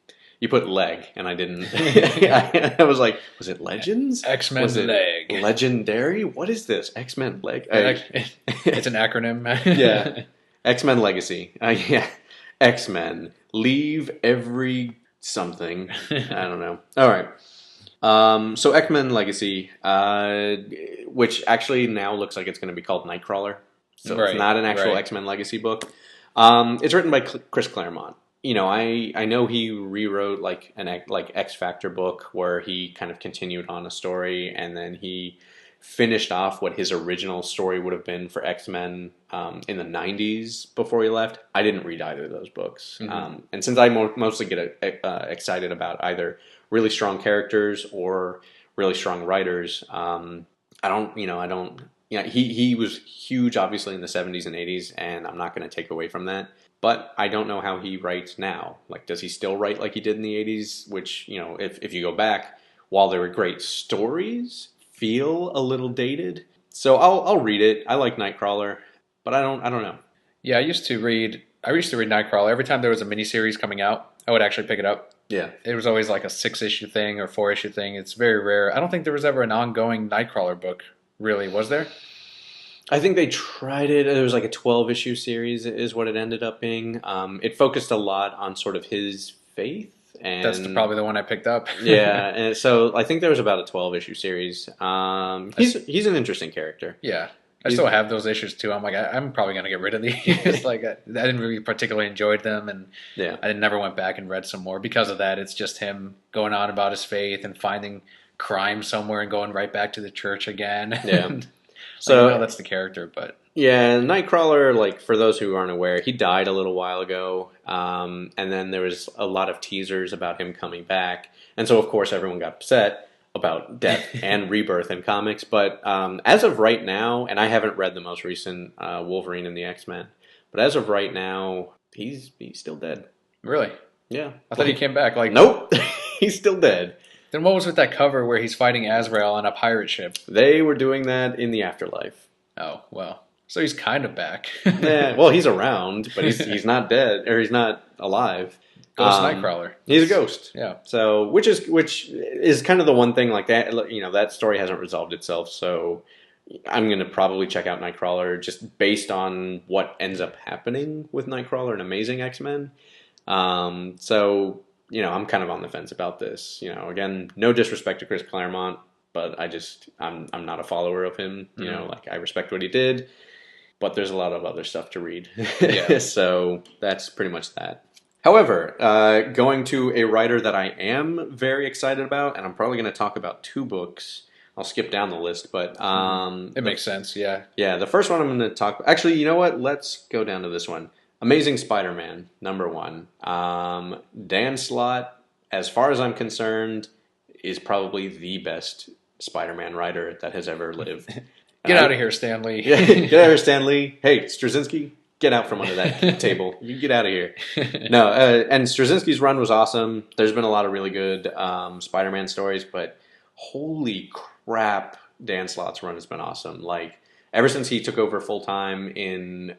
You put leg, and I didn't. I was like, was it Legends? X-Men Leg. Legendary? What is this? X-Men Leg? It's an acronym. Yeah. X-Men Legacy. Yeah. X-Men. Leave every something. I don't know. All right. So X-Men Legacy, which actually now looks like it's going to be called Nightcrawler. So it's not an actual X-Men Legacy book. It's written by Chris Claremont. I know he rewrote an X Factor book where he kind of continued on a story and then he finished off what his original story would have been for X-Men in the 90s before he left. I didn't read either of those books. Mm-hmm. And since I mostly get excited about either really strong characters or really strong writers, he was huge obviously in the 70s and 80s, and I'm not going to take away from that. But I don't know how he writes now. Does he still write like he did in the 80s? Which, if you go back, while there were great stories, feel a little dated. So I'll read it. I like Nightcrawler, but I don't know. Yeah, I used to read Nightcrawler. Every time there was a miniseries coming out, I would actually pick it up. Yeah. It was always like a 6-issue thing or 4-issue thing. It's very rare. I don't think there was ever an ongoing Nightcrawler book, really, was there? I think they tried it. There was a 12-issue series is what it ended up being. It focused a lot on sort of his faith. And that's probably the one I picked up. Yeah, and so I think there was about a 12-issue series. He's an interesting character. Yeah, I still have those issues too. I'm I'm probably gonna get rid of these. I didn't really particularly enjoy them, and I never went back and read some more because of that. It's just him going on about his faith and finding crime somewhere and going right back to the church again. Yeah, so that's the character, but. Yeah, Nightcrawler, for those who aren't aware, he died a little while ago, and then there was a lot of teasers about him coming back, and so of course everyone got upset about death and rebirth in comics, but as of right now, and I haven't read the most recent Wolverine and the X-Men, but as of right now, he's still dead. Really? Yeah. I thought he came back. Nope, he's still dead. Then what was with that cover where he's fighting Azrael on a pirate ship? They were doing that in the afterlife. Oh, well. So he's kind of back. Yeah, well, he's around, but he's not dead, or he's not alive. Ghost Nightcrawler. He's a ghost. Yeah. So which is kind of the one thing like that. You know, that story hasn't resolved itself. So I'm gonna probably check out Nightcrawler just based on what ends up happening with Nightcrawler and Amazing X-Men. So you know, I'm kind of on the fence about this. You know, again, no disrespect to Chris Claremont, but I'm not a follower of him. You know, like I respect what he did, but there's a lot of other stuff to read. Yeah. So that's pretty much that. However, going to a writer that I am very excited about, and I'm probably going to talk about 2 books. I'll skip down the list, but it makes sense. Yeah. Yeah, the first one I'm going to talk. Actually, you know what? Let's go down to this one. Amazing Spider-Man #1. Dan Slott, as far as I'm concerned, is probably the best Spider-Man writer that has ever lived. Get out of here, Stan Lee. Yeah, get out of here, Stan Lee. Hey, Straczynski, get out from under that table. You get out of here. No, and Straczynski's run was awesome. There's been a lot of really good Spider-Man stories, but holy crap, Dan Slott's run has been awesome. Like, ever since he took over full-time in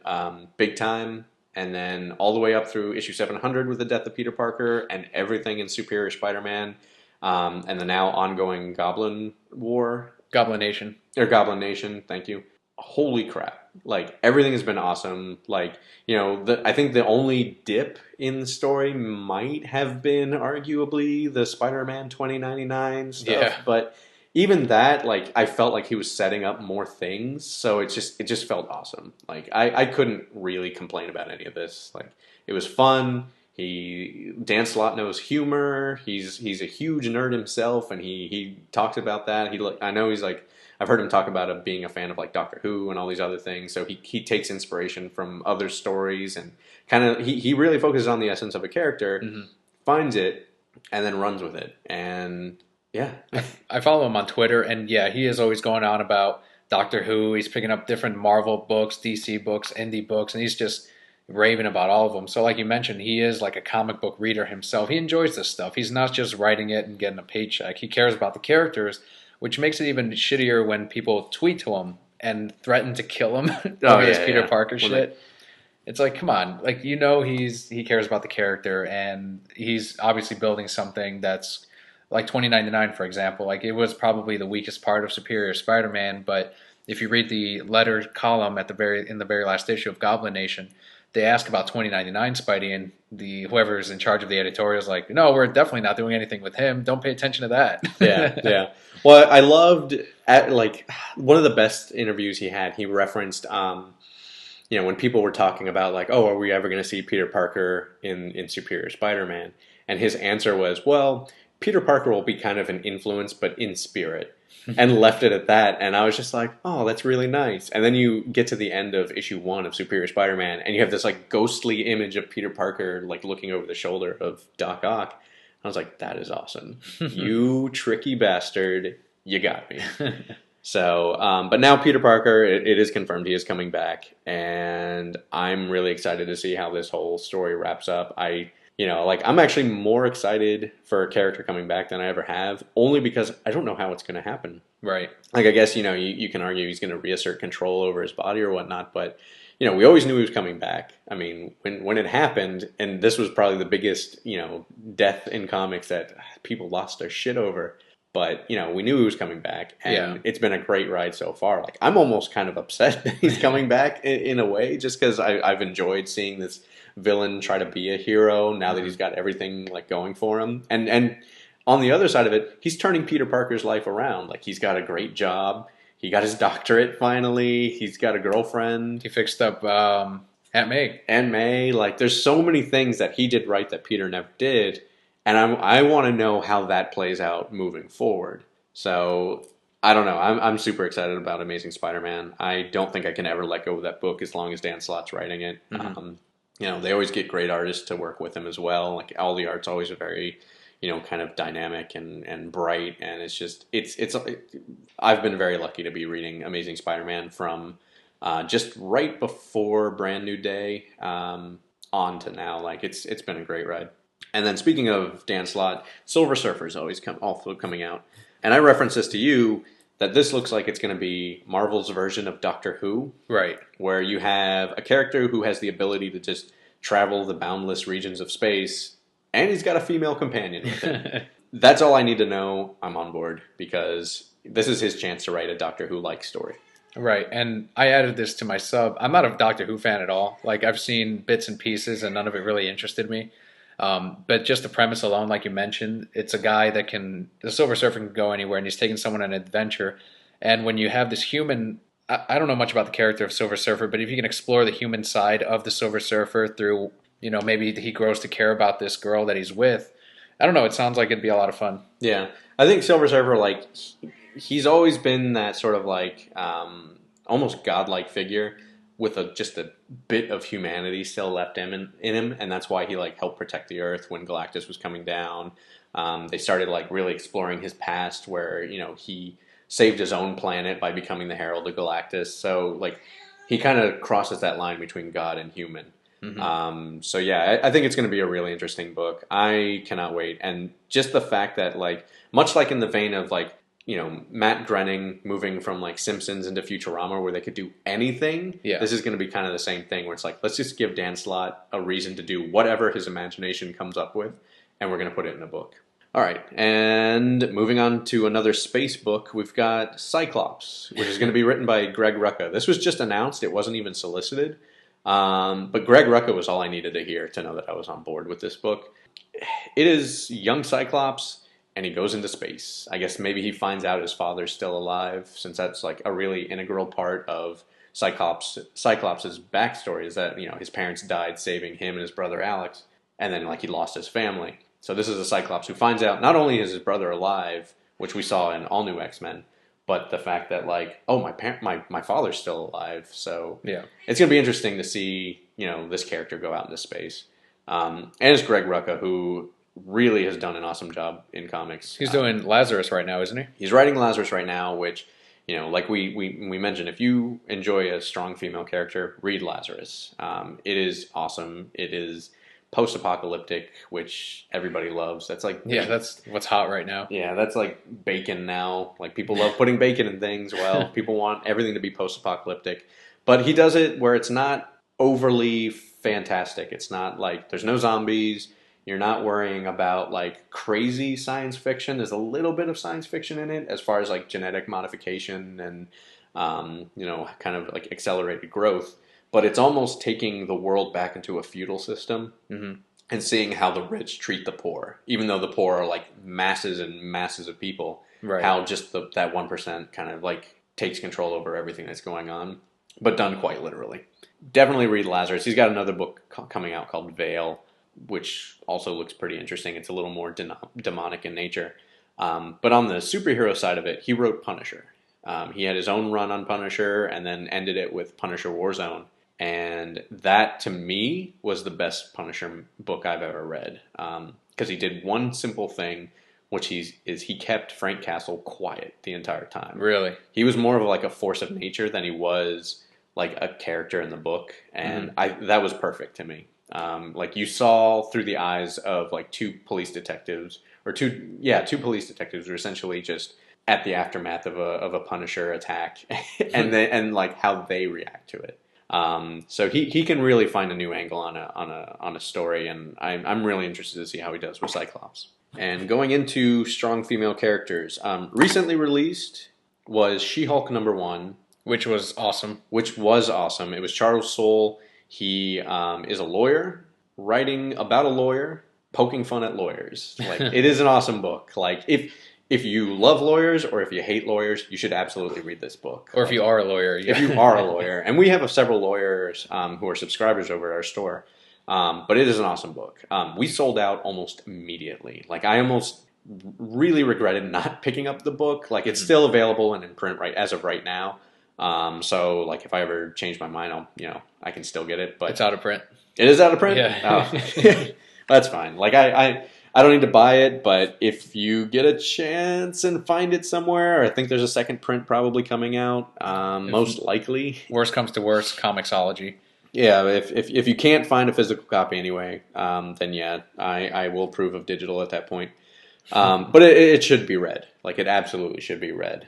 Big Time, and then all the way up through issue 700 with the death of Peter Parker, and everything in Superior Spider-Man, and the now ongoing Goblin War. Goblin Nation. Or Goblin Nation, thank you. Holy crap. Like, everything has been awesome. Like, you know, I think the only dip in the story might have been arguably the Spider-Man 2099 stuff. Yeah. But even that, like, I felt like he was setting up more things. So it just felt awesome. Like, I couldn't really complain about any of this. Like, it was fun. Dan Slott knows humor. He's a huge nerd himself, and he talks about that. I know he's like, I've heard him talk about being a fan of like Doctor Who and all these other things. So he takes inspiration from other stories and kind of he really focuses on the essence of a character, finds it, and then runs with it. And yeah, I follow him on Twitter, and yeah, he is always going on about Doctor Who. He's picking up different Marvel books, DC books, indie books, and he's just raving about all of them. So like you mentioned, he is like a comic book reader himself. He enjoys this stuff. He's not just writing it and getting a paycheck. He cares about the characters, which makes it even shittier when people tweet to him and threaten to kill him over this Peter Parker shit. It's like, come on. Like, you know, he cares about the character, and he's obviously building something that's like 2099, for example. Like, it was probably the weakest part of Superior Spider-Man, but if you read the letter column in the very last issue of Goblin Nation, they ask about 2099 Spidey, and whoever's in charge of the editorial is like, no, we're definitely not doing anything with him. Don't pay attention to that. Yeah. Well, I loved like one of the best interviews he had. He referenced, you know, when people were talking about like, oh, are we ever going to see Peter Parker in Superior Spider-Man? And his answer was, well, Peter Parker will be kind of an influence, but in spirit. And left it at that, and I was just like, oh, that's really nice. And then you get to the end of issue 1 of Superior Spider-Man, and you have this like ghostly image of Peter Parker like looking over the shoulder of Doc Ock. I was like, that is awesome. You tricky bastard, you got me. So, but now Peter Parker, it is confirmed he is coming back, and I'm really excited to see how this whole story wraps up. I'm actually more excited for a character coming back than I ever have, only because I don't know how it's going to happen. Right. Like, I guess, you know, you can argue he's going to reassert control over his body or whatnot, but, you know, we always knew he was coming back. I mean, when it happened, and this was probably the biggest, you know, death in comics that people lost their shit over, but, you know, we knew he was coming back, and It's been a great ride so far. Like, I'm almost kind of upset that he's coming back in a way, just because I've enjoyed seeing this villain try to be a hero now that he's got everything like going for him, and on the other side of it, he's turning Peter Parker's life around. Like, he's got a great job, he got his doctorate finally, he's got a girlfriend, he fixed up Aunt May. Like, there's so many things that he did right that Peter never did, and I want to know how that plays out moving forward. So I don't know, I'm super excited about Amazing Spider-Man. I don't think I can ever let go of that book as long as Dan Slott's writing it. You know, they always get great artists to work with him as well. Like, all the art's always very, you know, kind of dynamic and bright. And it's just, I've been very lucky to be reading Amazing Spider-Man from just right before Brand New Day on to now. Like, it's been a great ride. And then speaking of Dan Slott, Silver Surfer's also coming out. And I referenced this to you, that this looks like it's going to be Marvel's version of Doctor Who. Right. Where you have a character who has the ability to just travel the boundless regions of space and he's got a female companion with him. That's all I need to know. I'm on board because this is his chance to write a Doctor Who-like story. Right, and I added this to my sub. I'm not a Doctor Who fan at all. Like, I've seen bits and pieces, and none of it really interested me. But just the premise alone, like you mentioned, it's a guy that the Silver Surfer can go anywhere, and he's taking someone on an adventure. And when you have this human, I don't know much about the character of Silver Surfer, but if you can explore the human side of the Silver Surfer through, maybe he grows to care about this girl that he's with. I don't know. It sounds like it'd be a lot of fun. Yeah, I think Silver Surfer, like, he's always been that sort of like almost godlike figure with just a bit of humanity still left in him, and that's why he like helped protect the Earth when Galactus was coming down. They started like really exploring his past, where he saved his own planet by becoming the Herald of Galactus. So like he kind of crosses that line between God and human. Mm-hmm. So yeah, I think it's going to be a really interesting book. I cannot wait, and just the fact that like much like in the vein of like Matt Groening moving from like Simpsons into Futurama, where they could do anything. Yeah. This is going to be kind of the same thing, where it's like, let's just give Dan Slott a reason to do whatever his imagination comes up with, and we're going to put it in a book. All right, and moving on to another space book, we've got Cyclops, which is going to be written by Greg Rucka. This was just announced; it wasn't even solicited. But Greg Rucka was all I needed to hear to know that I was on board with this book. It is young Cyclops, and he goes into space. I guess maybe he finds out his father's still alive, since that's like a really integral part of Cyclops' backstory, is that his parents died saving him and his brother Alex, and then like he lost his family. So this is a Cyclops who finds out not only is his brother alive, which we saw in All New X-Men, but the fact that like, oh, my father's still alive. So yeah, it's gonna be interesting to see this character go out into space. And it's Greg Rucka, who really has done an awesome job in comics. He's doing Lazarus right now, isn't he? He's writing Lazarus right now, which like we mentioned, if you enjoy a strong female character, read Lazarus. It is awesome. It is post-apocalyptic, which everybody loves. That's like that's what's hot right now. Yeah, that's like bacon now. Like people love putting bacon in things. Well, people want everything to be post-apocalyptic, but he does it where it's not overly fantastic. It's not like there's no zombies. You're not worrying about like crazy science fiction. There's a little bit of science fiction in it as far as like genetic modification and kind of like accelerated growth. But it's almost taking the world back into a feudal system and seeing how the rich treat the poor, even though the poor are like masses and masses of people. Right. How just that 1% kind of like takes control over everything that's going on, but done quite literally. Definitely read Lazarus. He's got another book coming out called Veil, which also looks pretty interesting. It's a little more demonic in nature. But on the superhero side of it, he wrote Punisher. He had his own run on Punisher and then ended it with Punisher Warzone. And that, to me, was the best Punisher book I've ever read. Because he did one simple thing, which he kept Frank Castle quiet the entire time. Really? He was more of like a force of nature than he was like a character in the book. And that was perfect to me. Like you saw through the eyes of like two police detectives police detectives who were essentially just at the aftermath of a Punisher attack and like how they react to it. So he can really find a new angle on a story, and I'm really interested to see how he does with Cyclops. And going into strong female characters, recently released was She-Hulk #1, which was awesome. It was Charles Soule. He is a lawyer, writing about a lawyer, poking fun at lawyers. Like it is an awesome book. Like if you love lawyers or if you hate lawyers, you should absolutely read this book. Or if you are a lawyer. Yeah. If you are a lawyer. And we have several lawyers who are subscribers over at our store. But it is an awesome book. We sold out almost immediately. Like I almost really regretted not picking up the book. Like it's still available and in print as of right now. So like if I ever change my mind, I can still get it. But it's out of print. It is out of print? Yeah. Oh. That's fine. Like I don't need to buy it, but if you get a chance and find it somewhere, I think there's a second print probably coming out, most likely. Worst comes to worst, Comixology. Yeah, if you can't find a physical copy anyway, then yeah, I will approve of digital at that point. But it should be read. Like it absolutely should be read.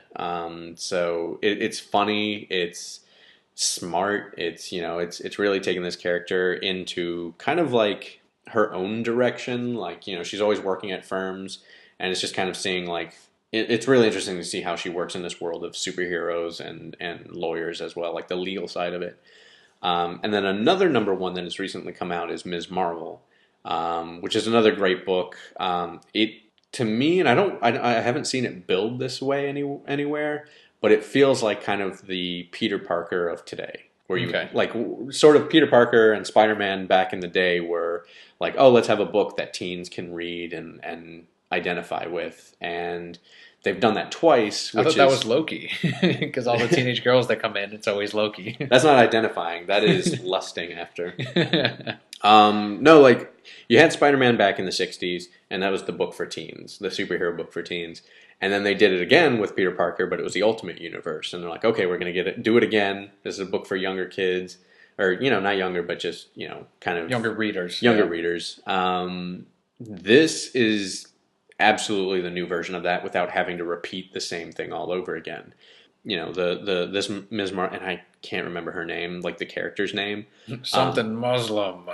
So it's funny, it's smart, it's really taking this character into kind of like her own direction. Like, you know, she's always working at firms, and it's just kind of seeing like it's really interesting to see how she works in this world of superheroes and lawyers as well, like the legal side of it. And then another number one that has recently come out is Ms. Marvel, which is another great book. It to me, and I haven't seen it billed this way anywhere, but it feels like kind of the Peter Parker of today, where you like sort of Peter Parker and Spider-Man back in the day were like, oh, let's have a book that teens can read and identify with, and they've done that twice. I thought that was Loki, because all the teenage girls that come in, it's always Loki. That's not identifying. That is lusting after. No, like you had Spider-Man back in the '60s, and that was the book for teens, the superhero book for teens. And then they did it again with Peter Parker, but it was the Ultimate Universe. And they're like, okay, we're going to do it again. This is a book for younger kids, or you know, not younger, but just you know, kind of younger readers. Younger readers. This is absolutely the new version of that without having to repeat the same thing all over again. You know, this Ms. Mar, and I can't remember her name, like the character's name. Something Muslim.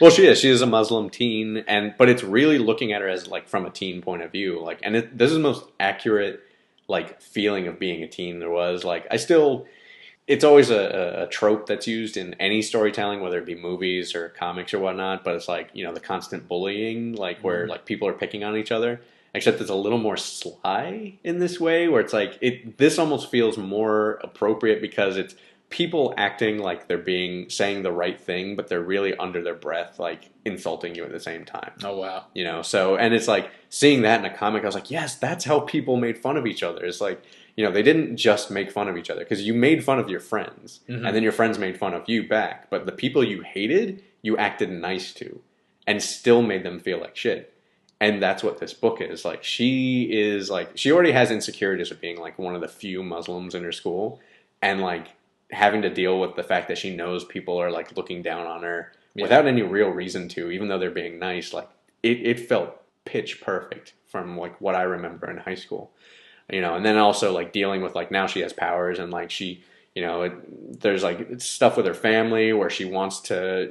Well, she is a Muslim teen, but it's really looking at her as like from a teen point of view. Like, and this is the most accurate like feeling of being a teen there was. Like, it's always a trope that's used in any storytelling, whether it be movies or comics or whatnot. But it's like, you know, the constant bullying, like where like people are picking on each other. Except it's a little more sly in this way, where it's like this almost feels more appropriate because it's people acting like they're saying the right thing, but they're really under their breath, like insulting you at the same time. Oh wow! You know, so and it's like seeing that in a comic, I was like, yes, that's how people made fun of each other. It's like, you know, they didn't just make fun of each other because you made fun of your friends, and then your friends made fun of you back. But the people you hated, you acted nice to, and still made them feel like shit. And that's what this book is. Like, she already has insecurities of being like one of the few Muslims in her school, and like having to deal with the fact that she knows people are like looking down on her without any real reason to, even though they're being nice. Like it felt pitch perfect from like what I remember in high school, you know. And then also like dealing with like now she has powers, and like she, you know, there's like stuff with her family where she wants to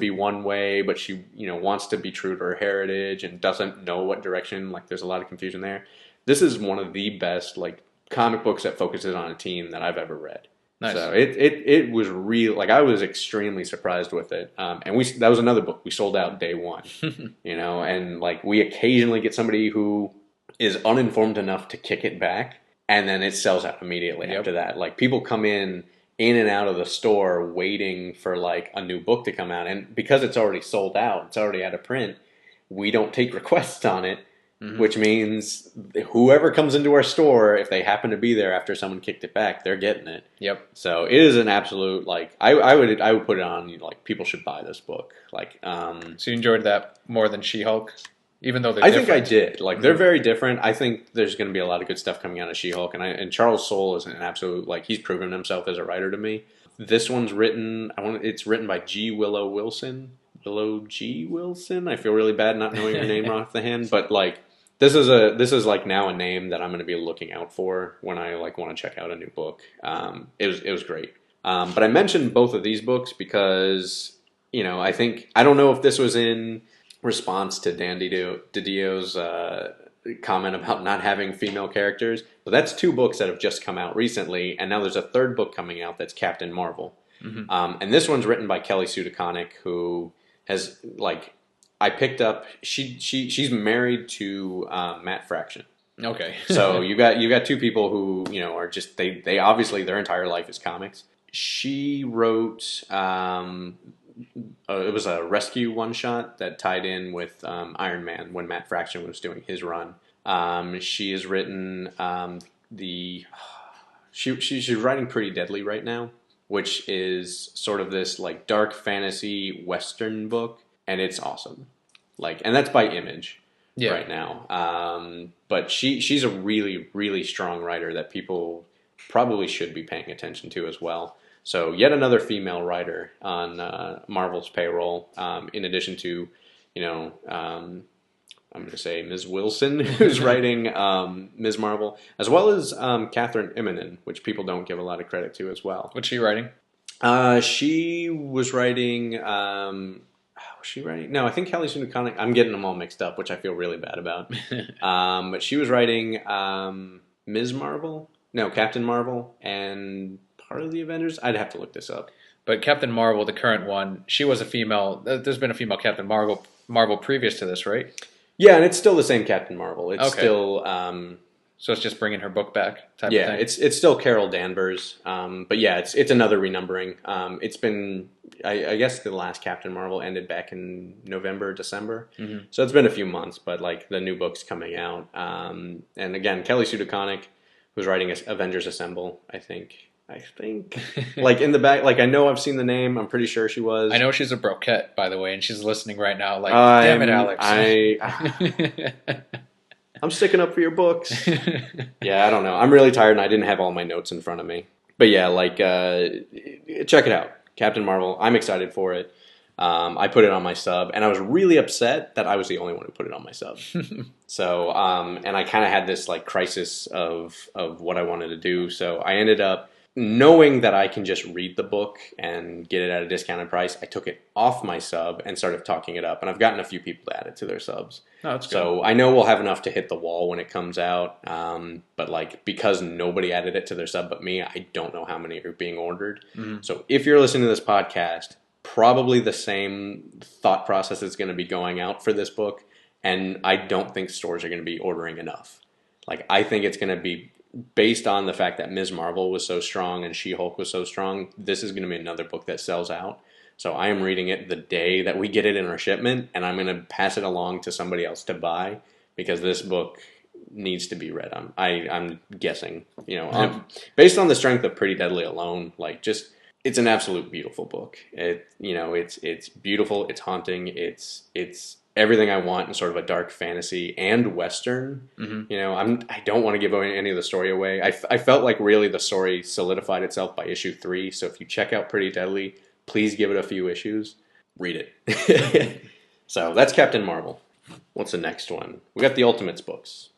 be one way, but she, you know, wants to be true to her heritage and doesn't know what direction. Like there's a lot of confusion there. This is one of the best like comic books that focuses on a teen that I've ever read. Nice. So it was real. Like I was extremely surprised with it. And that was another book we sold out day one. You know, and like we occasionally get somebody who is uninformed enough to kick it back. And then it sells out immediately after that. Like people come in and out of the store waiting for like a new book to come out. And because it's already sold out, it's already out of print, we don't take requests on it, which means whoever comes into our store, if they happen to be there after someone kicked it back, they're getting it. Yep. So it is an absolute, like, I would put it on, you know, like people should buy this book. Like, so you enjoyed that more than She-Hulk? Even though I think I did. Like they're very different. I think there's going to be a lot of good stuff coming out of She-Hulk, and Charles Soule is an absolute, like, he's proven himself as a writer to me. This one's written. It's written by Willow G. Wilson. I feel really bad not knowing her name off the hand, but like this is like now a name that I'm going to be looking out for when I like want to check out a new book. It was great. But I mentioned both of these books because, you know, I don't know if this was in response to Dan DiDio's comment about not having female characters, but that's two books that have just come out recently, and now there's a third book coming out that's Captain Marvel. And this one's written by Kelli Sue DeConnick, who has like I picked up. She's married to Matt Fraction. Okay. So you got two people who, you know, are just they obviously their entire life is comics. She wrote. It was a rescue one-shot that tied in with Iron Man when Matt Fraction was doing his run. She has written she's writing Pretty Deadly right now, which is sort of this like dark fantasy Western book, and it's awesome. Like, and that's by Image right now. But she's a really, really strong writer that people probably should be paying attention to as well. So yet another female writer on Marvel's payroll, in addition to, you know, I'm going to say Ms. Wilson, who's writing Ms. Marvel, as well as Catherine Immonen, which people don't give a lot of credit to as well. What's she writing? She was writing Was she writing? No, I think Kelly Sue DeConnick. I'm getting them all mixed up, which I feel really bad about. But she was writing Ms. Marvel, no, Captain Marvel, and part of the Avengers. I'd have to look this up. But Captain Marvel, the current one, she was a female. There's been a female Captain Marvel previous to this, right? Yeah, and it's still the same Captain Marvel. It's Okay. still So it's just bringing her book back type yeah, of thing? it's still Carol Danvers. But yeah, it's another renumbering. It's been I guess the last Captain Marvel ended back in November, December. So it's been a few months, but like the new book's coming out. And again, Kelly Sue DeConnick, who's writing Avengers Assemble, I think. Like in the back, like I know I've seen the name. I'm pretty sure she was. I know she's a broquette, by the way, and she's listening right now. Like, damn it, Alex! I'm sticking up for your books. Yeah, I don't know. I'm really tired, and I didn't have all my notes in front of me. But yeah, like check it out, Captain Marvel. I'm excited for it. I put it on my sub, and I was really upset that I was the only one who put it on my sub. So, and I kind of had this like crisis of what I wanted to do. So I ended up knowing that I can just read the book and get it at a discounted price. I took it off my sub and started talking it up, and I've gotten a few people to add it to their subs. Oh, that's good. So I know we'll have enough to hit the wall when it comes out. But like because nobody added it to their sub but me, I don't know how many are being ordered. So if you're listening to this podcast, probably the same thought process is going to be going out for this book, and I don't think stores are going to be ordering enough. Like I think it's going to be based on the fact that Ms. Marvel was so strong and She-Hulk was so strong. This is going to be another book that sells out. So I am reading it the day that we get it in our shipment, and I'm going to pass it along to somebody else to buy because this book needs to be read. I'm guessing, based on the strength of Pretty Deadly alone, like just it's an absolute beautiful book. It's beautiful, it's haunting, it's everything I want in sort of a dark fantasy and Western. I don't want to give any of the story away. I felt like really the story solidified itself by issue 3. So if you check out Pretty Deadly, please give it a few issues. Read it. So that's Captain Marvel. What's the next one? We got the Ultimates books.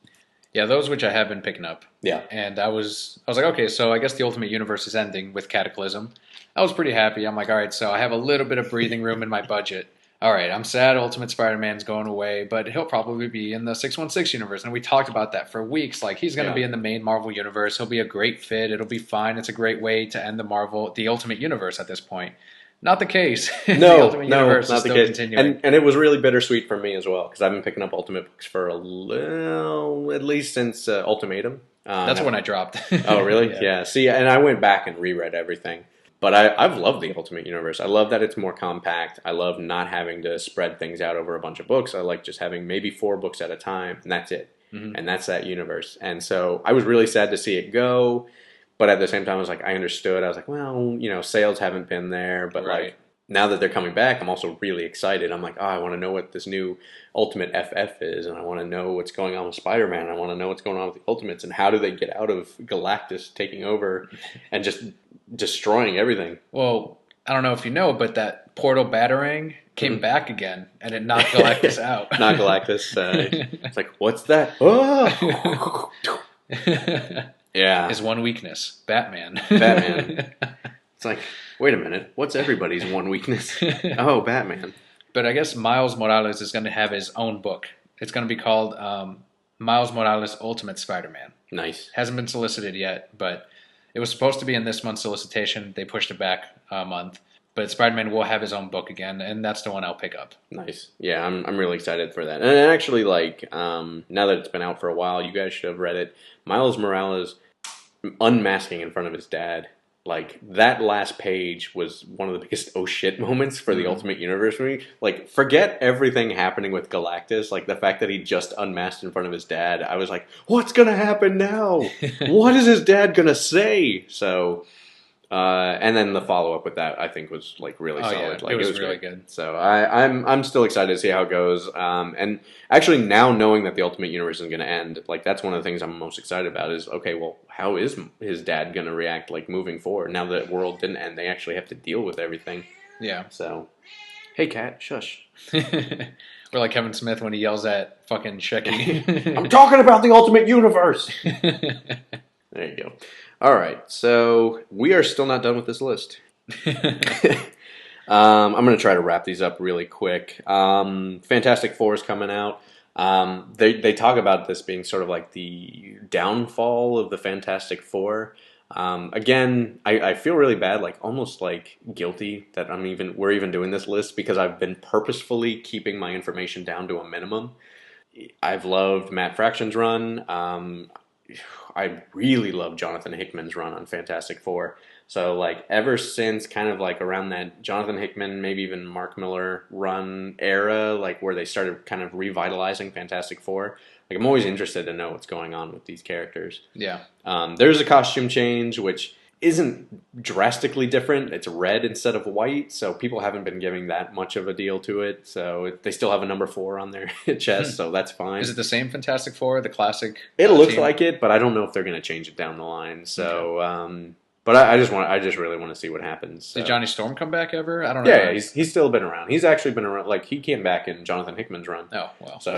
Yeah, those which I have been picking up. Yeah. And I was like, okay, so I guess the Ultimate Universe is ending with Cataclysm. I was pretty happy. I'm like, all right, so I have a little bit of breathing room in my budget. All right, I'm sad Ultimate Spider-Man's going away, but he'll probably be in the 616 universe. And we talked about that for weeks. Like, he's going to be in the main Marvel universe. He'll be a great fit. It'll be fine. It's a great way to end the Ultimate Universe at this point. Not the case. No, the Ultimate Universe not is the still case. continuing. And it was really bittersweet for me as well, because I've been picking up Ultimate books for at least since Ultimatum. That's when I dropped. Oh, really? Yeah. See, and I went back and reread everything. But I've loved the Ultimate Universe. I love that it's more compact. I love not having to spread things out over a bunch of books. I like just having maybe 4 books at a time, and that's it. And that's that universe. And so I was really sad to see it go. But at the same time, I was like, I understood. I was like, well, sales haven't been there. But like now that they're coming back, I'm also really excited. I'm like, oh, I want to know what this new Ultimate FF is. And I want to know what's going on with Spider-Man. I want to know what's going on with the Ultimates. And how do they get out of Galactus taking over and just destroying everything? Well, I don't know if you know, but that portal batarang came back again, and it knocked Galactus out. Knocked Galactus. It's like, what's that? Oh! Yeah. His one weakness, Batman. It's like, wait a minute. What's everybody's one weakness? Oh, Batman. But I guess Miles Morales is going to have his own book. It's going to be called Miles Morales Ultimate Spider-Man. Nice. Hasn't been solicited yet, but it was supposed to be in this month's solicitation. They pushed it back a month. But Spider-Man will have his own book again, and that's the one I'll pick up. Nice. Yeah, I'm really excited for that. And actually, like, now that it's been out for a while, you guys should have read it. Miles Morales unmasking in front of his dad. Like, that last page was one of the biggest oh shit moments for the Ultimate Universe for me. Like, forget everything happening with Galactus. Like, the fact that he just unmasked in front of his dad. I was like, what's going to happen now? What is his dad going to say? So, and then the follow-up with that, I think, was, like, really solid. Yeah, like, it was really good. So, I'm still excited to see how it goes. And actually, now knowing that the Ultimate Universe is going to end, like, that's one of the things I'm most excited about is, okay, well, how is his dad going to react, like, moving forward? Now that world didn't end, they actually have to deal with everything. Yeah. So, hey, cat, shush. We're like Kevin Smith when he yells at fucking Shecky. I'm talking about the Ultimate Universe! There you go. All right, so we are still not done with this list. I'm going to try to wrap these up really quick. Fantastic Four is coming out. They talk about this being sort of like the downfall of the Fantastic Four. Again, I feel really bad, like almost like guilty that we're even doing this list because I've been purposefully keeping my information down to a minimum. I've loved Matt Fraction's run. I really love Jonathan Hickman's run on Fantastic Four. So like ever since kind of like around that Jonathan Hickman, maybe even Mark Miller run era, like where they started kind of revitalizing Fantastic Four, like I'm always interested to know what's going on with these characters. Yeah. There's a costume change, which isn't drastically different. It's red instead of white, so people haven't been giving that much of a deal to it. So they still have a number 4 on their chest, so that's fine. Is it the same Fantastic Four, the classic? It looks team? like it, but I don't know if they're going to change it down the line. So, Okay. But I just really want to see what happens. So. Did Johnny Storm come back ever? I don't know. Yeah, he's still been around. He's actually been around. Like he came back in Jonathan Hickman's run. Oh well. So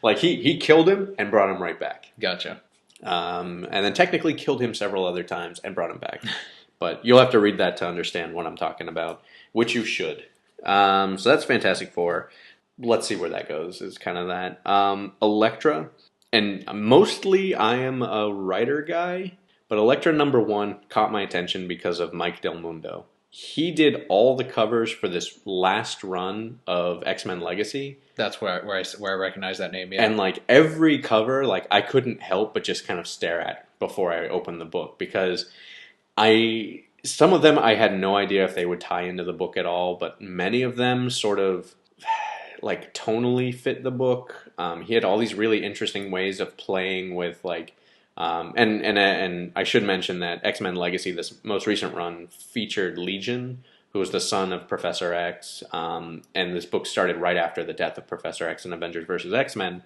like he killed him and brought him right back. Gotcha. And then technically killed him several other times and brought him back. But you'll have to read that to understand what I'm talking about, which you should. So that's Fantastic Four. Let's see where that goes, is kind of that. Elektra, and mostly I am a writer guy, but Elektra number 1 caught my attention because of Mike Del Mundo. He did all the covers for this last run of X-Men Legacy. That's where I recognize that name. Yeah. And like every cover, like I couldn't help but just kind of stare at before I opened the book because some of them I had no idea if they would tie into the book at all, but many of them sort of like tonally fit the book. He had all these really interesting ways of playing with like, and I should mention that X-Men Legacy, this most recent run, featured Legion, who was the son of Professor X, and this book started right after the death of Professor X in Avengers vs. X-Men.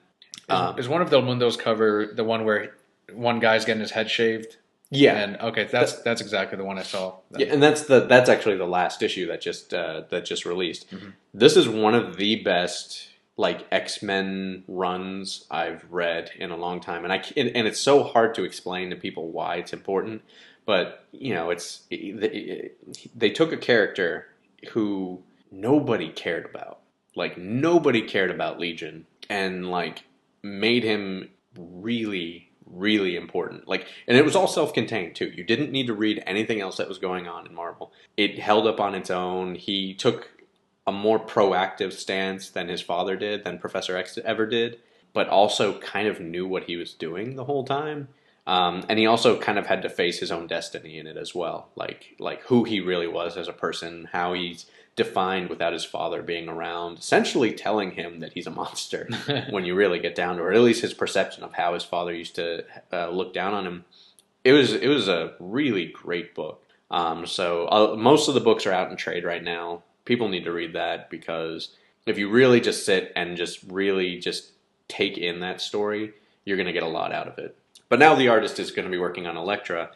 Is one of Del Mundo's cover the one where one guy's getting his head shaved? Yeah. And okay, that's exactly the one I saw. Yeah, and that's actually the last issue that just released. Mm-hmm. This is one of the best like X-Men runs I've read in a long time, and it's so hard to explain to people why it's important. But you know, they took a character who nobody cared about, like nobody cared about Legion, and like made him really really important. Like, and it was all self-contained too. You didn't need to read anything else that was going on in Marvel. It held up on its own. He took a more proactive stance than his father did, than Professor X ever did, but also kind of knew what he was doing the whole time. And he also kind of had to face his own destiny in it as well, like who he really was as a person, how he's defined without his father being around, essentially telling him that he's a monster when you really get down to it, or at least his perception of how his father used to look down on him. It was a really great book. So most of the books are out in trade right now. People need to read that because if you really just sit and just really just take in that story, you're going to get a lot out of it. But now the artist is going to be working on Elektra,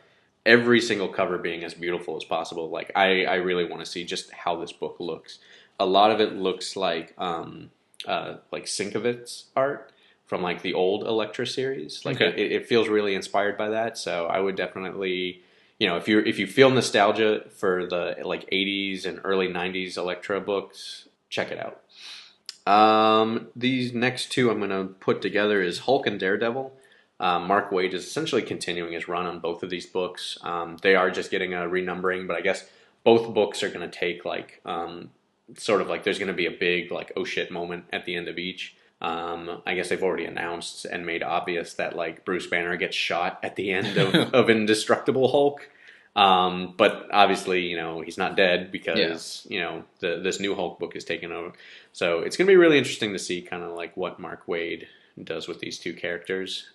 every single cover being as beautiful as possible. Like I really want to see just how this book looks. A lot of it looks like Sinkovic's art from like the old Elektra series. Like Okay. it feels really inspired by that. So I would definitely, you know, if you feel nostalgia for the like 80s and early 90s Elektra books, check it out. These next two I'm going to put together is Hulk and Daredevil. Mark Waid is essentially continuing his run on both of these books. They are just getting a renumbering, but I guess both books are going to take like sort of like there's going to be a big like oh shit moment at the end of each. I guess they've already announced and made obvious that like Bruce Banner gets shot at the end of Indestructible Hulk. But obviously, you know, he's not dead because, you know, this new Hulk book is taken over. So it's going to be really interesting to see kind of like what Mark Waid does with these two characters.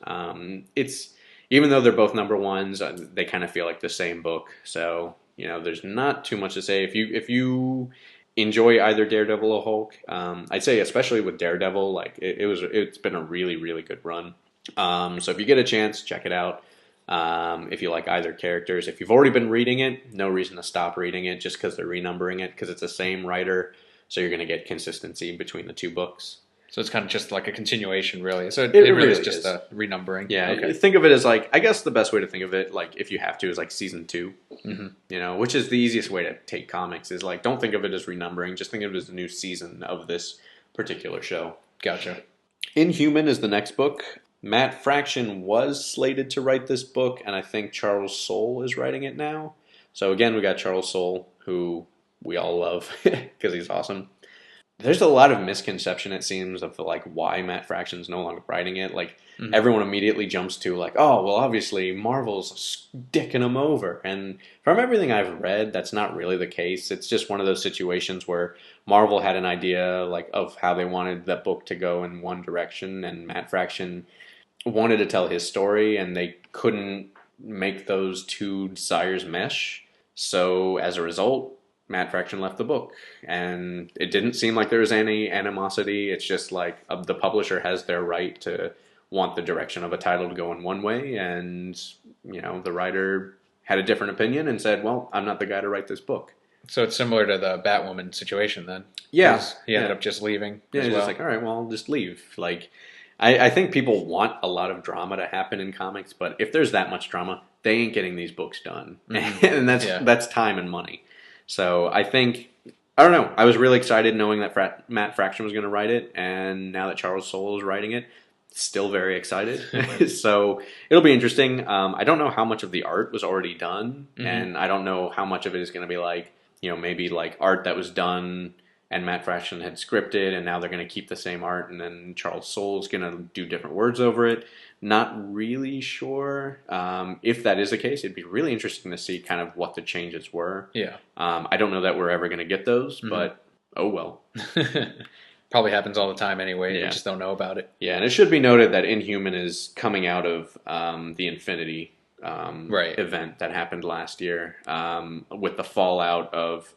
It's, even though they're both number ones, they kind of feel like the same book. So, you know, there's not too much to say. If you enjoy either Daredevil or Hulk, I'd say especially with Daredevil, like it's been a really, really good run. So if you get a chance, check it out. If you like either characters. If you've already been reading it, no reason to stop reading it just because they're renumbering it, because it's the same writer, so you're going to get consistency between the two books. So it's kind of just like a continuation, really. So it It really is really just is. a renumbering. Yeah, Okay. think of it as like, I guess the best way to think of it, like if you have to, is like season 2. Hmm. Which is the easiest way to take comics. Is like, don't think of it as renumbering, just think of it as a new season of this particular show. Gotcha. Inhuman is the next book. Matt Fraction was slated to write this book, and I think Charles Soule is writing it now. So again, we got Charles Soule, who we all love because he's awesome. There's a lot of misconception, it seems, of like why Matt Fraction's no longer writing it. Like Hmm. everyone immediately jumps to like, oh, well, obviously Marvel's dicking him over. And from everything I've read, that's not really the case. It's just one of those situations where Marvel had an idea like of how they wanted that book to go in one direction, and Matt Fraction wanted to tell his story, and they couldn't make those two desires mesh. So as a result, Matt Fraction left the book, and it didn't seem like there was any animosity. It's just like the publisher has their right to want the direction of a title to go in one way, and the writer had a different opinion and said, "Well, I'm not the guy to write this book." So it's similar to the Batwoman situation then. Yeah, He ended yeah, up just leaving yeah. as He's well. just like, "All right, well, I'll just leave." Like, I think people want a lot of drama to happen in comics, but if there's that much drama, they ain't getting these books done, and Yeah. that's time and money. So I think, I don't know. I was really excited knowing that Matt Fraction was going to write it, and now that Charles Soule is writing it, still very excited. So it'll be interesting. I don't know how much of the art was already done, and I don't know how much of it is going to be like, maybe like art that was done and Matt Fraction had scripted, and now they're going to keep the same art, and then Charles Soule is going to do different words over it. Not really sure. If that is the case, it'd be really interesting to see kind of what the changes were. Yeah. I don't know that we're ever going to get those, but oh well. Probably happens all the time anyway. Yeah. We just don't know about it. Yeah, and it should be noted that Inhuman is coming out of the Infinity Right. event that happened last year, with the fallout of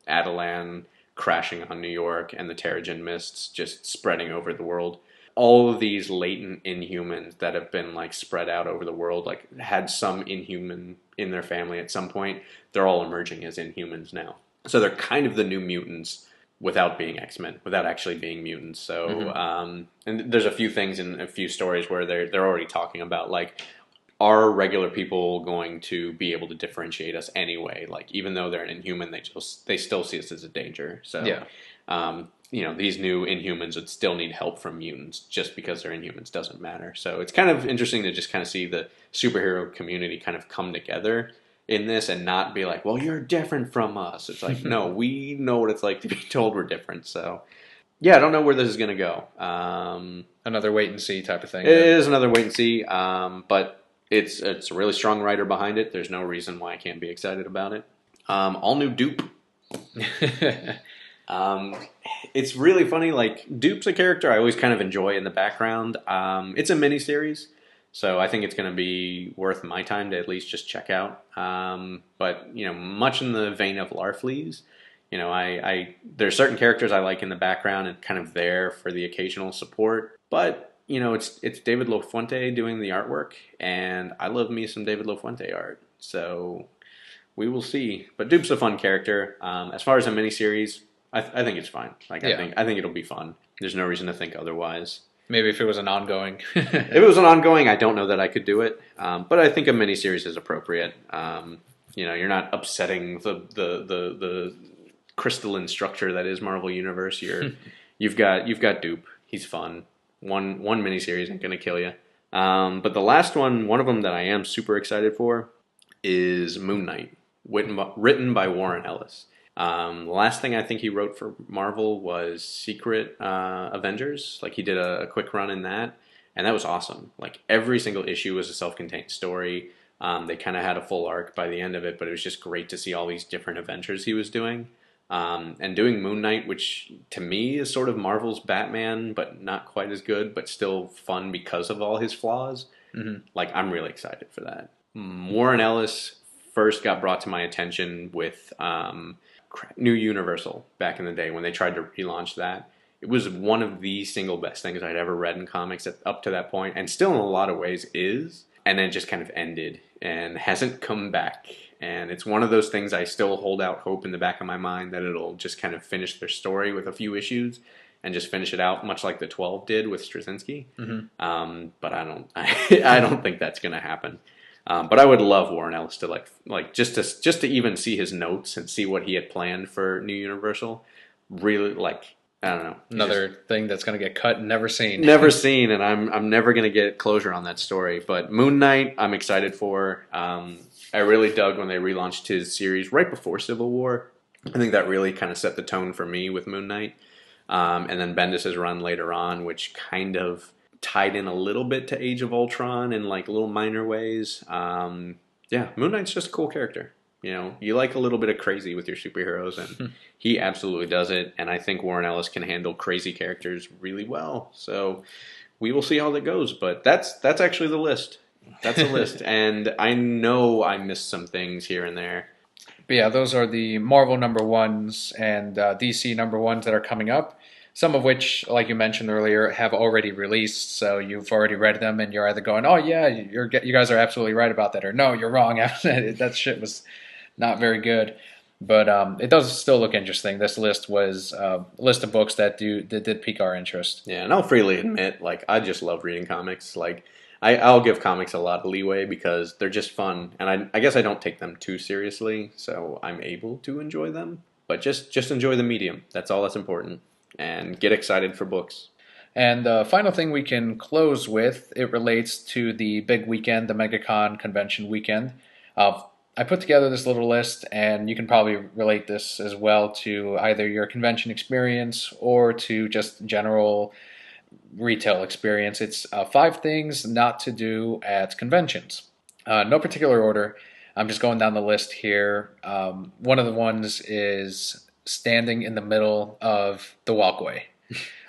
Adelan crashing on New York and the Terrigen mists just spreading over the world. All of these latent Inhumans that have been like spread out over the world, like had some Inhuman in their family at some point, they're all emerging as Inhumans now. So they're kind of the new mutants without being X-Men, without actually being mutants. So, and there's a few things in a few stories where they're already talking about like, are regular people going to be able to differentiate us anyway? Like, even though they're an Inhuman, they still see us as a danger. So, Yeah. these new Inhumans would still need help from mutants. Just because they're Inhumans doesn't matter. So it's kind of interesting to just kind of see the superhero community kind of come together in this and not be like, well, you're different from us. It's like, no, we know what it's like to be told we're different. So, yeah, I don't know where this is going to go. Another wait and see type of thing. It is another wait and see, but it's a really strong writer behind it. There's no reason why I can't be excited about it. All new Dupe. It's really funny. Like, Dupe's a character I always kind of enjoy in the background. It's a miniseries, so I think it's going to be worth my time to at least just check out. But much in the vein of Larfleeze, I there's certain characters I like in the background and kind of there for the occasional support. But it's David LaFuente doing the artwork, and I love me some David LaFuente art. So we will see. But Dupe's a fun character. As far as a miniseries, I think it's fine. Like, Yeah. I think it'll be fun. There's no reason to think otherwise. Maybe if it was an ongoing. If it was an ongoing, I don't know that I could do it. But I think a miniseries is appropriate. You're not upsetting the crystalline structure that is Marvel Universe. You've got Dupe. He's fun. One miniseries ain't gonna kill you. But the last one of them that I am super excited for is Moon Knight, written by Warren Ellis. The last thing I think he wrote for Marvel was Secret Avengers. Like, he did a quick run in that, and that was awesome. Like, every single issue was a self-contained story. They kind of had a full arc by the end of it, but it was just great to see all these different Avengers he was doing. And doing Moon Knight, which to me is sort of Marvel's Batman, but not quite as good, but still fun because of all his flaws. Like, I'm really excited for that. Warren Ellis first got brought to my attention with New Universal back in the day when they tried to relaunch that. It was one of the single best things I'd ever read in comics up to that point, and still in a lot of ways is. And then it just kind of ended and hasn't come back. And it's one of those things I still hold out hope in the back of my mind that it'll just kind of finish their story with a few issues. and just finish it out, much like the 12 did with Straczynski. Hmm. But I don't I don't think that's going to happen. But I would love Warren Ellis to like just to even see his notes and see what he had planned for New Universal. Really, like, I don't know, Another thing that's going to get cut and never seen. never seen, and I'm never going to get closure on that story. But Moon Knight, I'm excited for. I really dug when they relaunched his series right before Civil War. I think that really kind of set the tone for me with Moon Knight. And then Bendis' run later on, which kind of tied in a little bit to Age of Ultron in like little minor ways. Yeah, Moon Knight's just a cool character. You know, you like a little bit of crazy with your superheroes, and he absolutely does it. And I think Warren Ellis can handle crazy characters really well. So we will see how that goes. But that's actually the list. That's a list, and I know I missed some things here and there. But yeah, those are the Marvel number ones and DC number ones that are coming up. Some of which, like you mentioned earlier, have already released, so you've already read them, and you're either going, "Oh yeah, you guys are absolutely right about that," or "No, you're wrong. That shit was not very good." But it does still look interesting. This list was a list of books that did pique our interest. Yeah, and I'll freely admit, like, I just love reading comics. Like, I'll give comics a lot of leeway because they're just fun, and I guess I don't take them too seriously, so I'm able to enjoy them. But just enjoy the medium. That's all that's important, and get excited for books. And the final thing we can close with, it relates to the big weekend, the MegaCon convention weekend. I put together this little list, and you can probably relate this as well to either your convention experience or to just general retail experience. It's 5 things not to do at conventions. No particular order. I'm just going down the list here. One of the ones is standing in the middle of the walkway.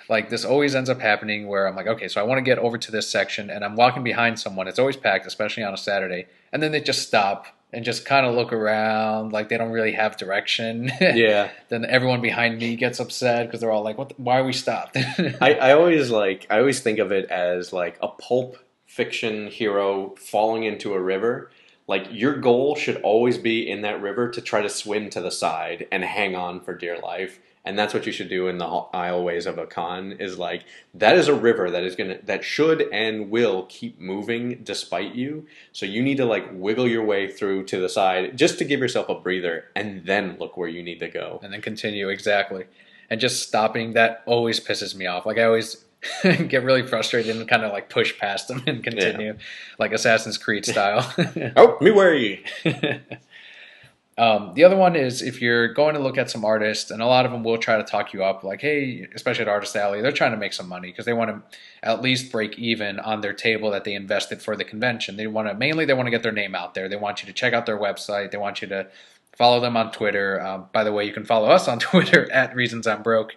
Like, this always ends up happening where I'm like, okay, so I want to get over to this section, and I'm walking behind someone. It's always packed, especially on a Saturday. And then they just stop and just kind of look around like they don't really have direction. Yeah. Then everyone behind me gets upset because they're all like, why are we stopped? I always think of it as like a pulp fiction hero falling into a river. Like, your goal should always be in that river to try to swim to the side and hang on for dear life. And that's what you should do in the aisleways of a con, is like, that is a river that should and will keep moving despite you. So you need to like wiggle your way through to the side just to give yourself a breather, and then look where you need to go. And then continue, exactly. And just stopping, that always pisses me off. Like, I always get really frustrated and kind of like push past them and continue, like Assassin's Creed style. Oh, me worry. The other one is if you're going to look at some artists, and a lot of them will try to talk you up, like, hey, especially at Artist Alley, they're trying to make some money because they want to at least break even on their table that they invested for the convention. They want to get their name out there. They want you to check out their website. They want you to follow them on Twitter. By the way, you can follow us on Twitter at Reasons I'm Broke.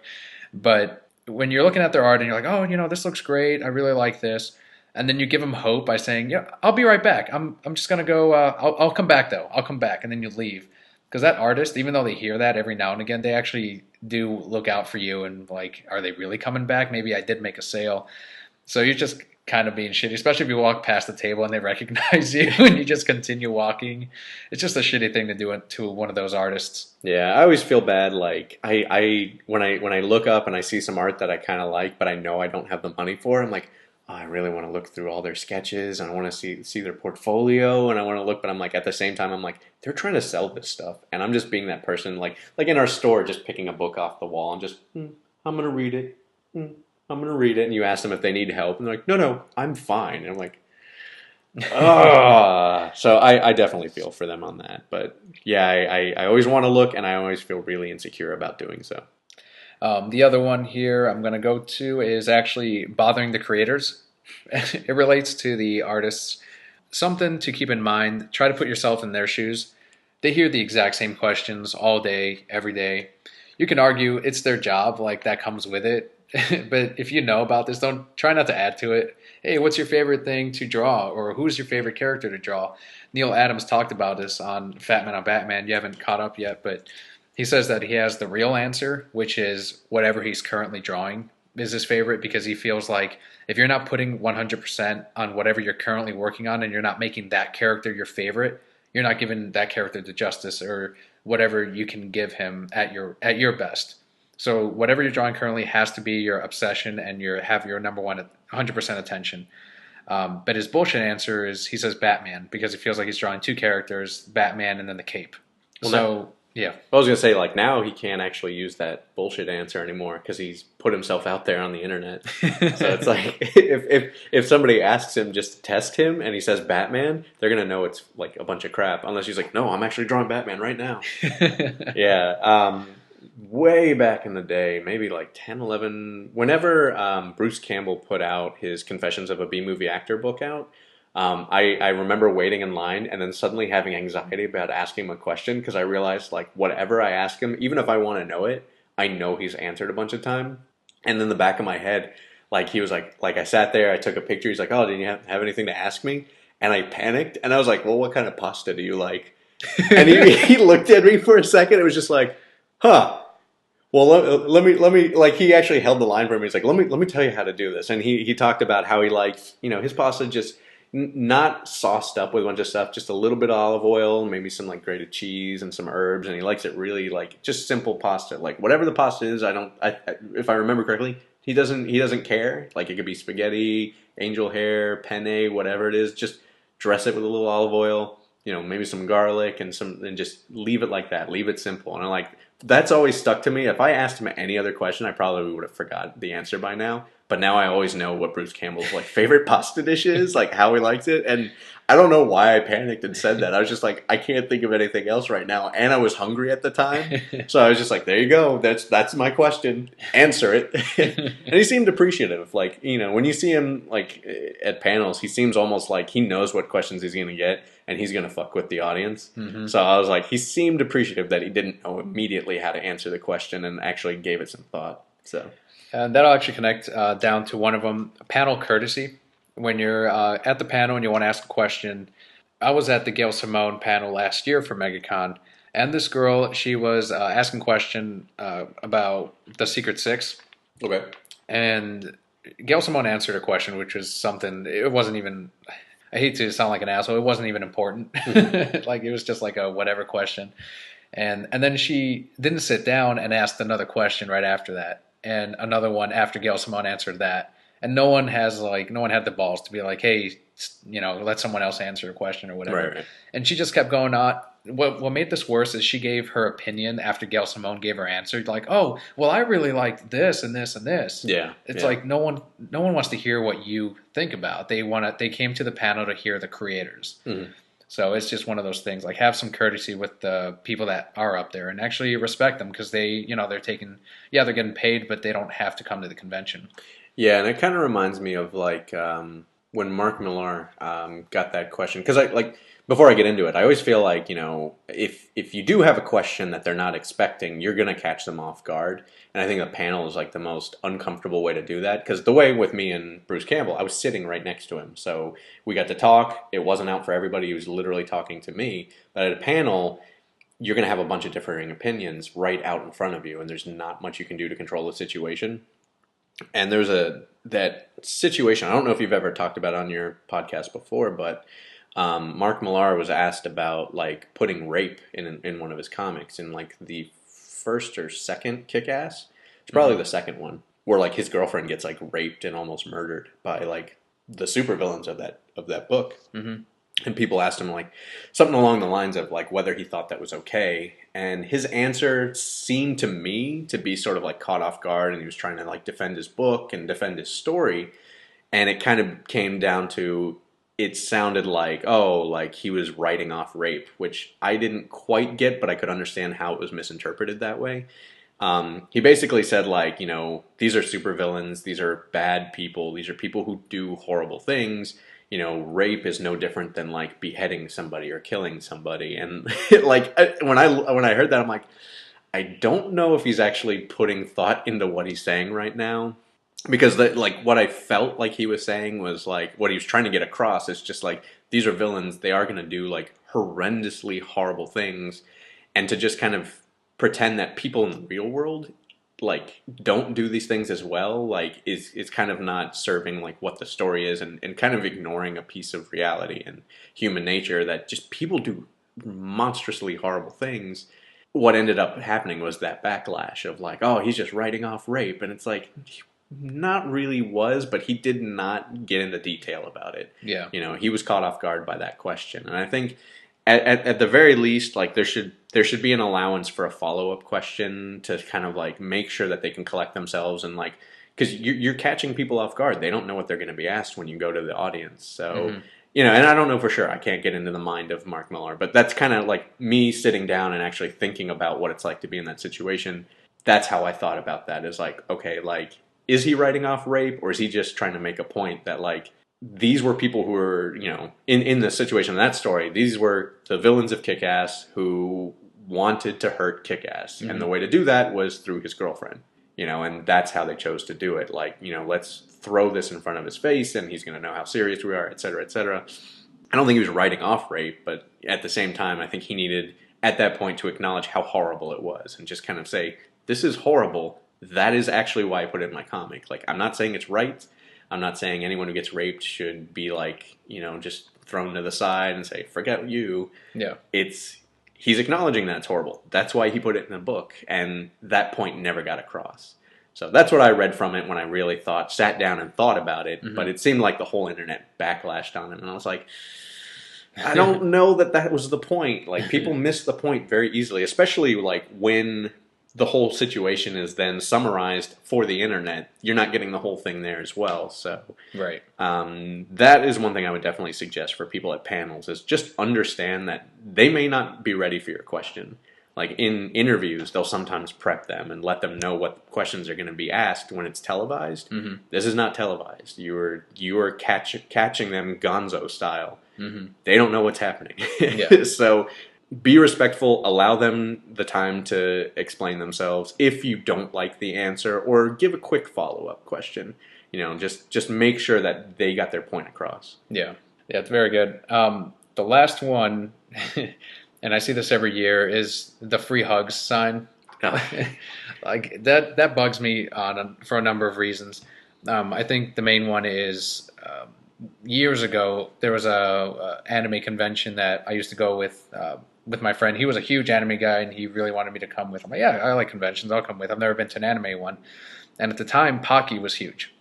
But when you're looking at their art and you're like, oh, this looks great. I really like this. And then you give them hope by saying, yeah, I'll be right back. I'm just going to go. I'll come back, though. I'll come back. And then you leave. Because that artist, even though they hear that every now and again, they actually do look out for you and like, are they really coming back? Maybe I did make a sale. So you're just kind of being shitty, especially if you walk past the table and they recognize you and you just continue walking. It's just a shitty thing to do to one of those artists. Yeah, I always feel bad. Like, when I look up and I see some art that I kind of like, but I know I don't have the money for, I'm like, oh, I really want to look through all their sketches, and I want to see their portfolio, and I want to look, but I'm like, at the same time, I'm like, they're trying to sell this stuff, and I'm just being that person, like in our store, just picking a book off the wall and just, I'm gonna read it, I'm gonna read it, and you ask them if they need help, and they're like, no, I'm fine, and I'm like, so I definitely feel for them on that, but yeah, I always want to look, and I always feel really insecure about doing so. The other one here I'm going to go to is actually bothering the creators. It relates to the artists. Something to keep in mind, try to put yourself in their shoes. They hear the exact same questions all day, every day. You can argue it's their job, like that comes with it. But if you know about this, don't try not to add to it. Hey, what's your favorite thing to draw? Or who's your favorite character to draw? Neil Adams talked about this on Fat Man on Batman. You haven't caught up yet, but he says that he has the real answer, which is whatever he's currently drawing is his favorite, because he feels like if you're not putting 100% on whatever you're currently working on and you're not making that character your favorite, you're not giving that character the justice or whatever you can give him at your best. So whatever you're drawing currently has to be your obsession and have your number one 100% attention. But his bullshit answer is he says Batman because he feels like he's drawing two characters, Batman and then the cape. Well, now, So yeah, I was gonna say like now he can't actually use that bullshit answer anymore because he's put himself out there on the internet. So it's like if somebody asks him just to test him and he says Batman, they're gonna know it's like a bunch of crap. Unless he's like, no, I'm actually drawing Batman right now. Yeah. Way back in the day, maybe like 10, 11, whenever Bruce Campbell put out his Confessions of a B-Movie Actor book out, I remember waiting in line and then suddenly having anxiety about asking him a question because I realized like whatever I ask him, even if I want to know it, I know he's answered a bunch of time. And in the back of my head, like he was like I sat there, I took a picture. He's like, "Oh, did you have anything to ask me?" And I panicked and I was like, "Well, what kind of pasta do you like?" And he looked at me for a second. It was just like, "Huh." Well, let me like he actually held the line for me. He's like, let me tell you how to do this, and he talked about how he likes his pasta just not sauced up with a bunch of stuff, just a little bit of olive oil, maybe some like grated cheese and some herbs, and he likes it really like just simple pasta, like whatever the pasta is. If I remember correctly, he doesn't care. Like it could be spaghetti, angel hair, penne, whatever it is. Just dress it with a little olive oil, maybe some garlic and just leave it like that. Leave it simple. And I'm like, that's always stuck to me. If I asked him any other question, I probably would have forgot the answer by now. But now I always know what Bruce Campbell's like favorite pasta dish is, like how he likes it. And I don't know why I panicked and said that. I was just like, I can't think of anything else right now. And I was hungry at the time. So I was just like, there you go. That's my question. Answer it. And he seemed appreciative. Like, when you see him like at panels, he seems almost like he knows what questions he's going to get and he's going to fuck with the audience. Mm-hmm. So I was like, he seemed appreciative that he didn't know immediately how to answer the question and actually gave it some thought. So. That'll actually connect down to one of them, panel courtesy. When you're at the panel and you want to ask a question, I was at the Gail Simone panel last year for MegaCon, and this girl, she was asking a question about the Secret Six. Okay. And Gail Simone answered a question, which was something, it wasn't even, I hate to sound like an asshole, it wasn't even important. Like, it was just like a whatever question. And then she didn't sit down and asked another question right after that. And another one after Gail Simone answered that. And no one had the balls to be like, hey, let someone else answer a question or whatever. Right. And she just kept going on. What made this worse is she gave her opinion after Gail Simone gave her answer. Like, oh, well, I really liked this and this and this. Yeah. It's like no one wants to hear what you think about. They came to the panel to hear the creators. Mm-hmm. So it's just one of those things. Like, have some courtesy with the people that are up there and actually respect them because they're getting paid, but they don't have to come to the convention. Yeah, and it kind of reminds me of like when Mark Millar got that question. Because before I get into it, I always feel like if you do have a question that they're not expecting, you're gonna catch them off guard. And I think a panel is like the most uncomfortable way to do that. Because the way with me and Bruce Campbell, I was sitting right next to him, so we got to talk. It wasn't out for everybody; he was literally talking to me. But at a panel, you're gonna have a bunch of differing opinions right out in front of you, and there's not much you can do to control the situation. And there's that situation. I don't know if you've ever talked about it on your podcast before, but Mark Millar was asked about like putting rape in one of his comics in like the first or second Kick-Ass. It's probably the second one where like his girlfriend gets like raped and almost murdered by like the supervillains of that book. Mm-hmm. And people asked him like something along the lines of like whether he thought that was okay. And his answer seemed to me to be sort of like caught off guard, and he was trying to like defend his book and defend his story. And it kind of came down to, it sounded like, oh, like he was writing off rape, which I didn't quite get, but I could understand how it was misinterpreted that way. He basically said like, these are supervillains, these are bad people, these are people who do horrible things. Rape is no different than like beheading somebody or killing somebody. And like when I heard that, I'm like, I don't know if he's actually putting thought into what he's saying right now. Because what I felt like he was saying was like what he was trying to get across is just like, these are villains. They are going to do like horrendously horrible things. And to just kind of pretend that people in the real world like don't do these things as well, like is kind of not serving like what the story is, and kind of ignoring a piece of reality and human nature that just people do monstrously horrible things. what ended up happening was that backlash of like, oh, he's just writing off rape, and it's like, not really was, but he did not get into detail about it. Yeah. You know, he was caught off guard by that question, and I think at the very least, like there should be an allowance for a follow up question to kind of like make sure that they can collect themselves and like because you're catching people off guard. They don't know what they're going to be asked when you go to the audience. So, you know, and I don't know for sure. I can't get into the mind of Mark Millar, but that's kind of like me sitting down and actually thinking about what it's like to be in that situation. That's how I thought about that is like, okay, like, is he writing off rape or is he just trying to make a point that like, these were people who were, you know, in the situation in that story, these were the villains of Kick-Ass who wanted to hurt Kick-Ass. And the way to do that was through his girlfriend. You know, and that's how they chose to do it. Like, you know, let's throw this in front of his face and he's going to know how serious we are, et cetera, et cetera. I don't think he was writing off rape, but at the same time, I think he needed, at that point, to acknowledge how horrible it was and just kind of say, this is horrible. That is actually why I put it in my comic. Like, I'm not saying it's right. I'm not saying anyone who gets raped should be like, you know, just thrown to the side and say, forget you. Yeah. He's acknowledging that it's horrible. That's why he put it in the book, and that point never got across. So that's what I read from it when I really sat down and thought about it, but it seemed like the whole internet backlashed on it, and I was like, I don't know that was the point. Like, people miss the point very easily, especially like when the whole situation is then summarized for the internet. You're not getting the whole thing there as well. So Right. that is one thing I would definitely suggest for people at panels is just understand that they may not be ready for your question. Like in interviews, they'll sometimes prep them and let them know what questions are going to be asked when it's televised. This is not televised. You are catching them gonzo style. They don't know what's happening. Yeah. So be respectful, allow them the time to explain themselves if you don't like the answer, or give a quick follow-up question. You know, just make sure that they got their point across. Yeah, it's very good. The last one, and I see this every year, is the free hugs sign. Like that bugs me for a number of reasons. I think the main one is years ago there was a anime convention that I used to go with my friend. He was a huge anime guy, and he really wanted me to come with him. I'm like, yeah, I like conventions. I'll come with. I've never been to an anime one. And at the time, Pocky was huge.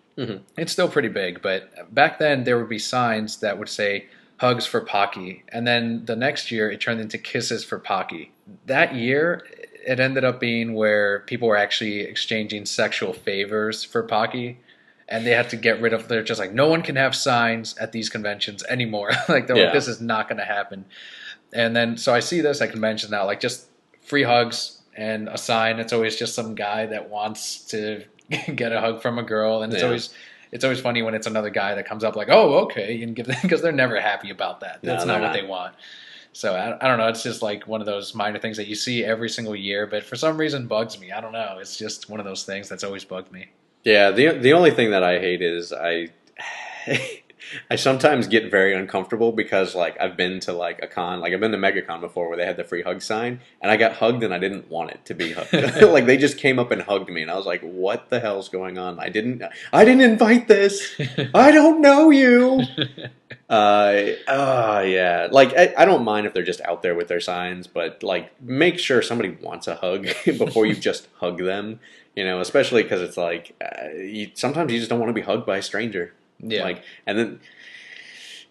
It's still pretty big, but back then there would be signs that would say hugs for Pocky. And then the next year, it turned into kisses for Pocky. That year, it ended up being where people were actually exchanging sexual favors for Pocky. And they had to get rid of, they're just like, no one can have signs at these conventions anymore. Like, they're like, this is not going to happen. And then, so I see this at conventions now, like just free hugs and a sign. It's always just some guy that wants to get a hug from a girl. And it's always funny when it's another guy that comes up like, oh, okay, and give them, because they're never happy about that. That's not what they want. So I don't know. It's just like one of those minor things that you see every single year, but for some reason bugs me. I don't know. It's just one of those things that's always bugged me. Yeah, the only thing that I hate is I sometimes get very uncomfortable because like I've been to like a con, like I've been to MegaCon before where they had the free hug sign, and I got hugged and I didn't want it to be hugged. Like they just came up and hugged me, and I was like, "What the hell's going on? I didn't invite this. I don't know you." Yeah. Like I don't mind if they're just out there with their signs, but like make sure somebody wants a hug before you just hug them. You know, especially because it's like sometimes you just don't want to be hugged by a stranger. Yeah. Like, and then,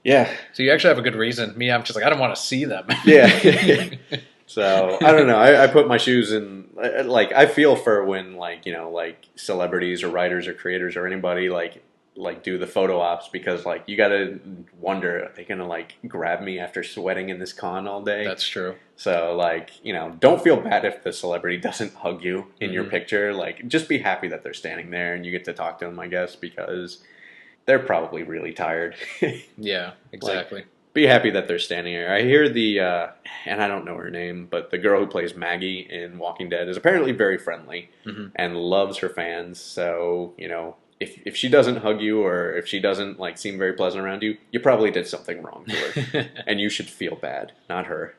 yeah. So you actually have a good reason. Me, I'm just like, I don't want to see them. Yeah. So, I don't know. I put my shoes in, like, I feel for when, like, you know, like, celebrities or writers or creators or anybody, like do the photo ops because, like, you got to wonder, are they going to, like, grab me after sweating in this con all day? That's true. So, like, you know, don't feel bad if the celebrity doesn't hug you in your picture. Like, just be happy that they're standing there and you get to talk to them, I guess, because they're probably really tired. Yeah, exactly. Like, be happy that they're standing here. I hear and I don't know her name, but the girl who plays Maggie in Walking Dead is apparently very friendly and loves her fans. So, you know, if she doesn't hug you or if she doesn't like seem very pleasant around you, you probably did something wrong to her. And you should feel bad, not her.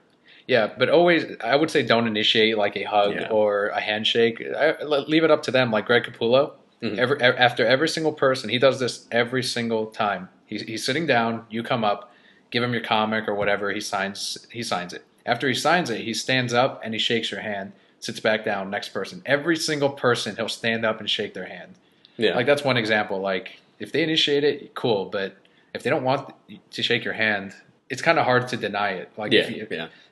Yeah, but always, I would say don't initiate like a hug or a handshake. Leave it up to them, like Greg Capullo. After every single person, he does this every single time. He's sitting down, you come up, give him your comic or whatever, he signs it. After he signs it, he stands up and he shakes your hand, sits back down, next person. Every single person, he'll stand up and shake their hand. Yeah. Like, that's one example. Like, if they initiate it, cool. But if they don't want to shake your hand, it's kind of hard to deny it. Like, Yeah,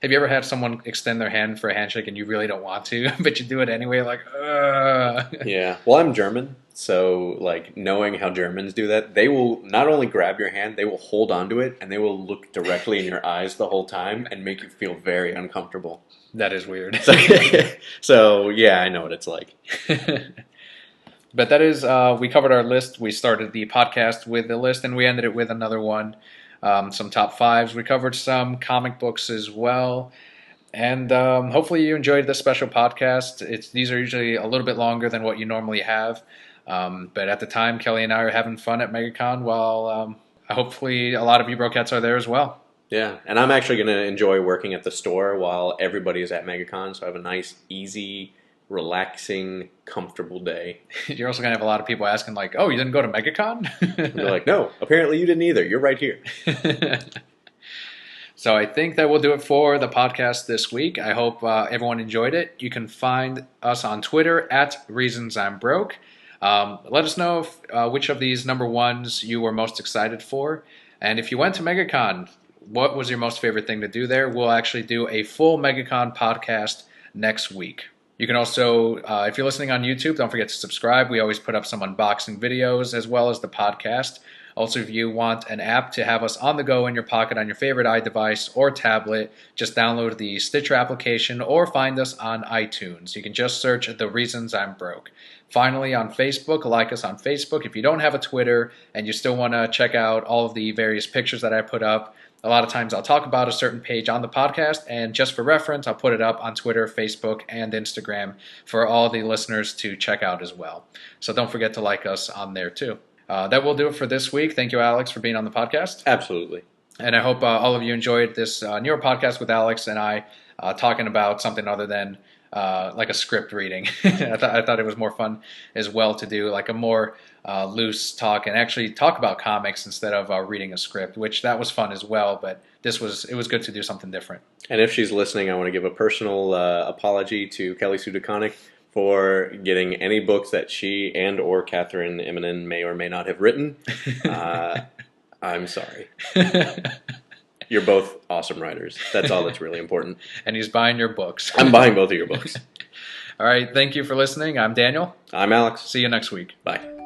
have you ever had someone extend their hand for a handshake and you really don't want to, but you do it anyway? Like, ugh. Yeah. Well, I'm German, so like knowing how Germans do that, they will not only grab your hand, they will hold onto it and they will look directly in your eyes the whole time and make you feel very uncomfortable. That is weird. So yeah, I know what it's like. But that is, we covered our list. We started the podcast with the list, and we ended it with another one. Some top fives. We covered some comic books as well. And hopefully you enjoyed this special podcast. These are usually a little bit longer than what you normally have. But at the time, Kelly and I are having fun at MegaCon while hopefully a lot of you Brocats are there as well. Yeah, and I'm actually going to enjoy working at the store while everybody is at MegaCon, so I have a nice, easy, relaxing, comfortable day. You're also going to have a lot of people asking, like, oh, you didn't go to MegaCon? They're like, no, apparently you didn't either. You're right here. So I think that will do it for the podcast this week. I hope everyone enjoyed it. You can find us on Twitter at Reasons I'm Broke. Let us know which of these number ones you were most excited for. And if you went to MegaCon, what was your most favorite thing to do there? We'll actually do a full MegaCon podcast next week. You can also, if you're listening on YouTube, don't forget to subscribe. We always put up some unboxing videos as well as the podcast. Also, if you want an app to have us on the go in your pocket on your favorite iDevice or tablet, just download the Stitcher application or find us on iTunes. You can just search The Reasons I'm Broke. Finally, on Facebook, like us on Facebook. If you don't have a Twitter and you still want to check out all of the various pictures that I put up, a lot of times I'll talk about a certain page on the podcast, and just for reference, I'll put it up on Twitter, Facebook, and Instagram for all the listeners to check out as well. So don't forget to like us on there too. That will do it for this week. Thank you, Alex, for being on the podcast. Absolutely. And I hope all of you enjoyed this newer podcast with Alex and I talking about something other than like a script reading. I thought it was more fun as well to do like a more loose talk and actually talk about comics instead of reading a script, which that was fun as well. But it was good to do something different. And if she's listening, I want to give a personal apology to Kelli Sudaconic for getting any books that she and or Catherine Eminem may or may not have written. I'm sorry. You're both awesome writers. That's all that's really important. And he's buying your books. I'm buying both of your books. All right. Thank you for listening. I'm Daniel. I'm Alex. See you next week. Bye.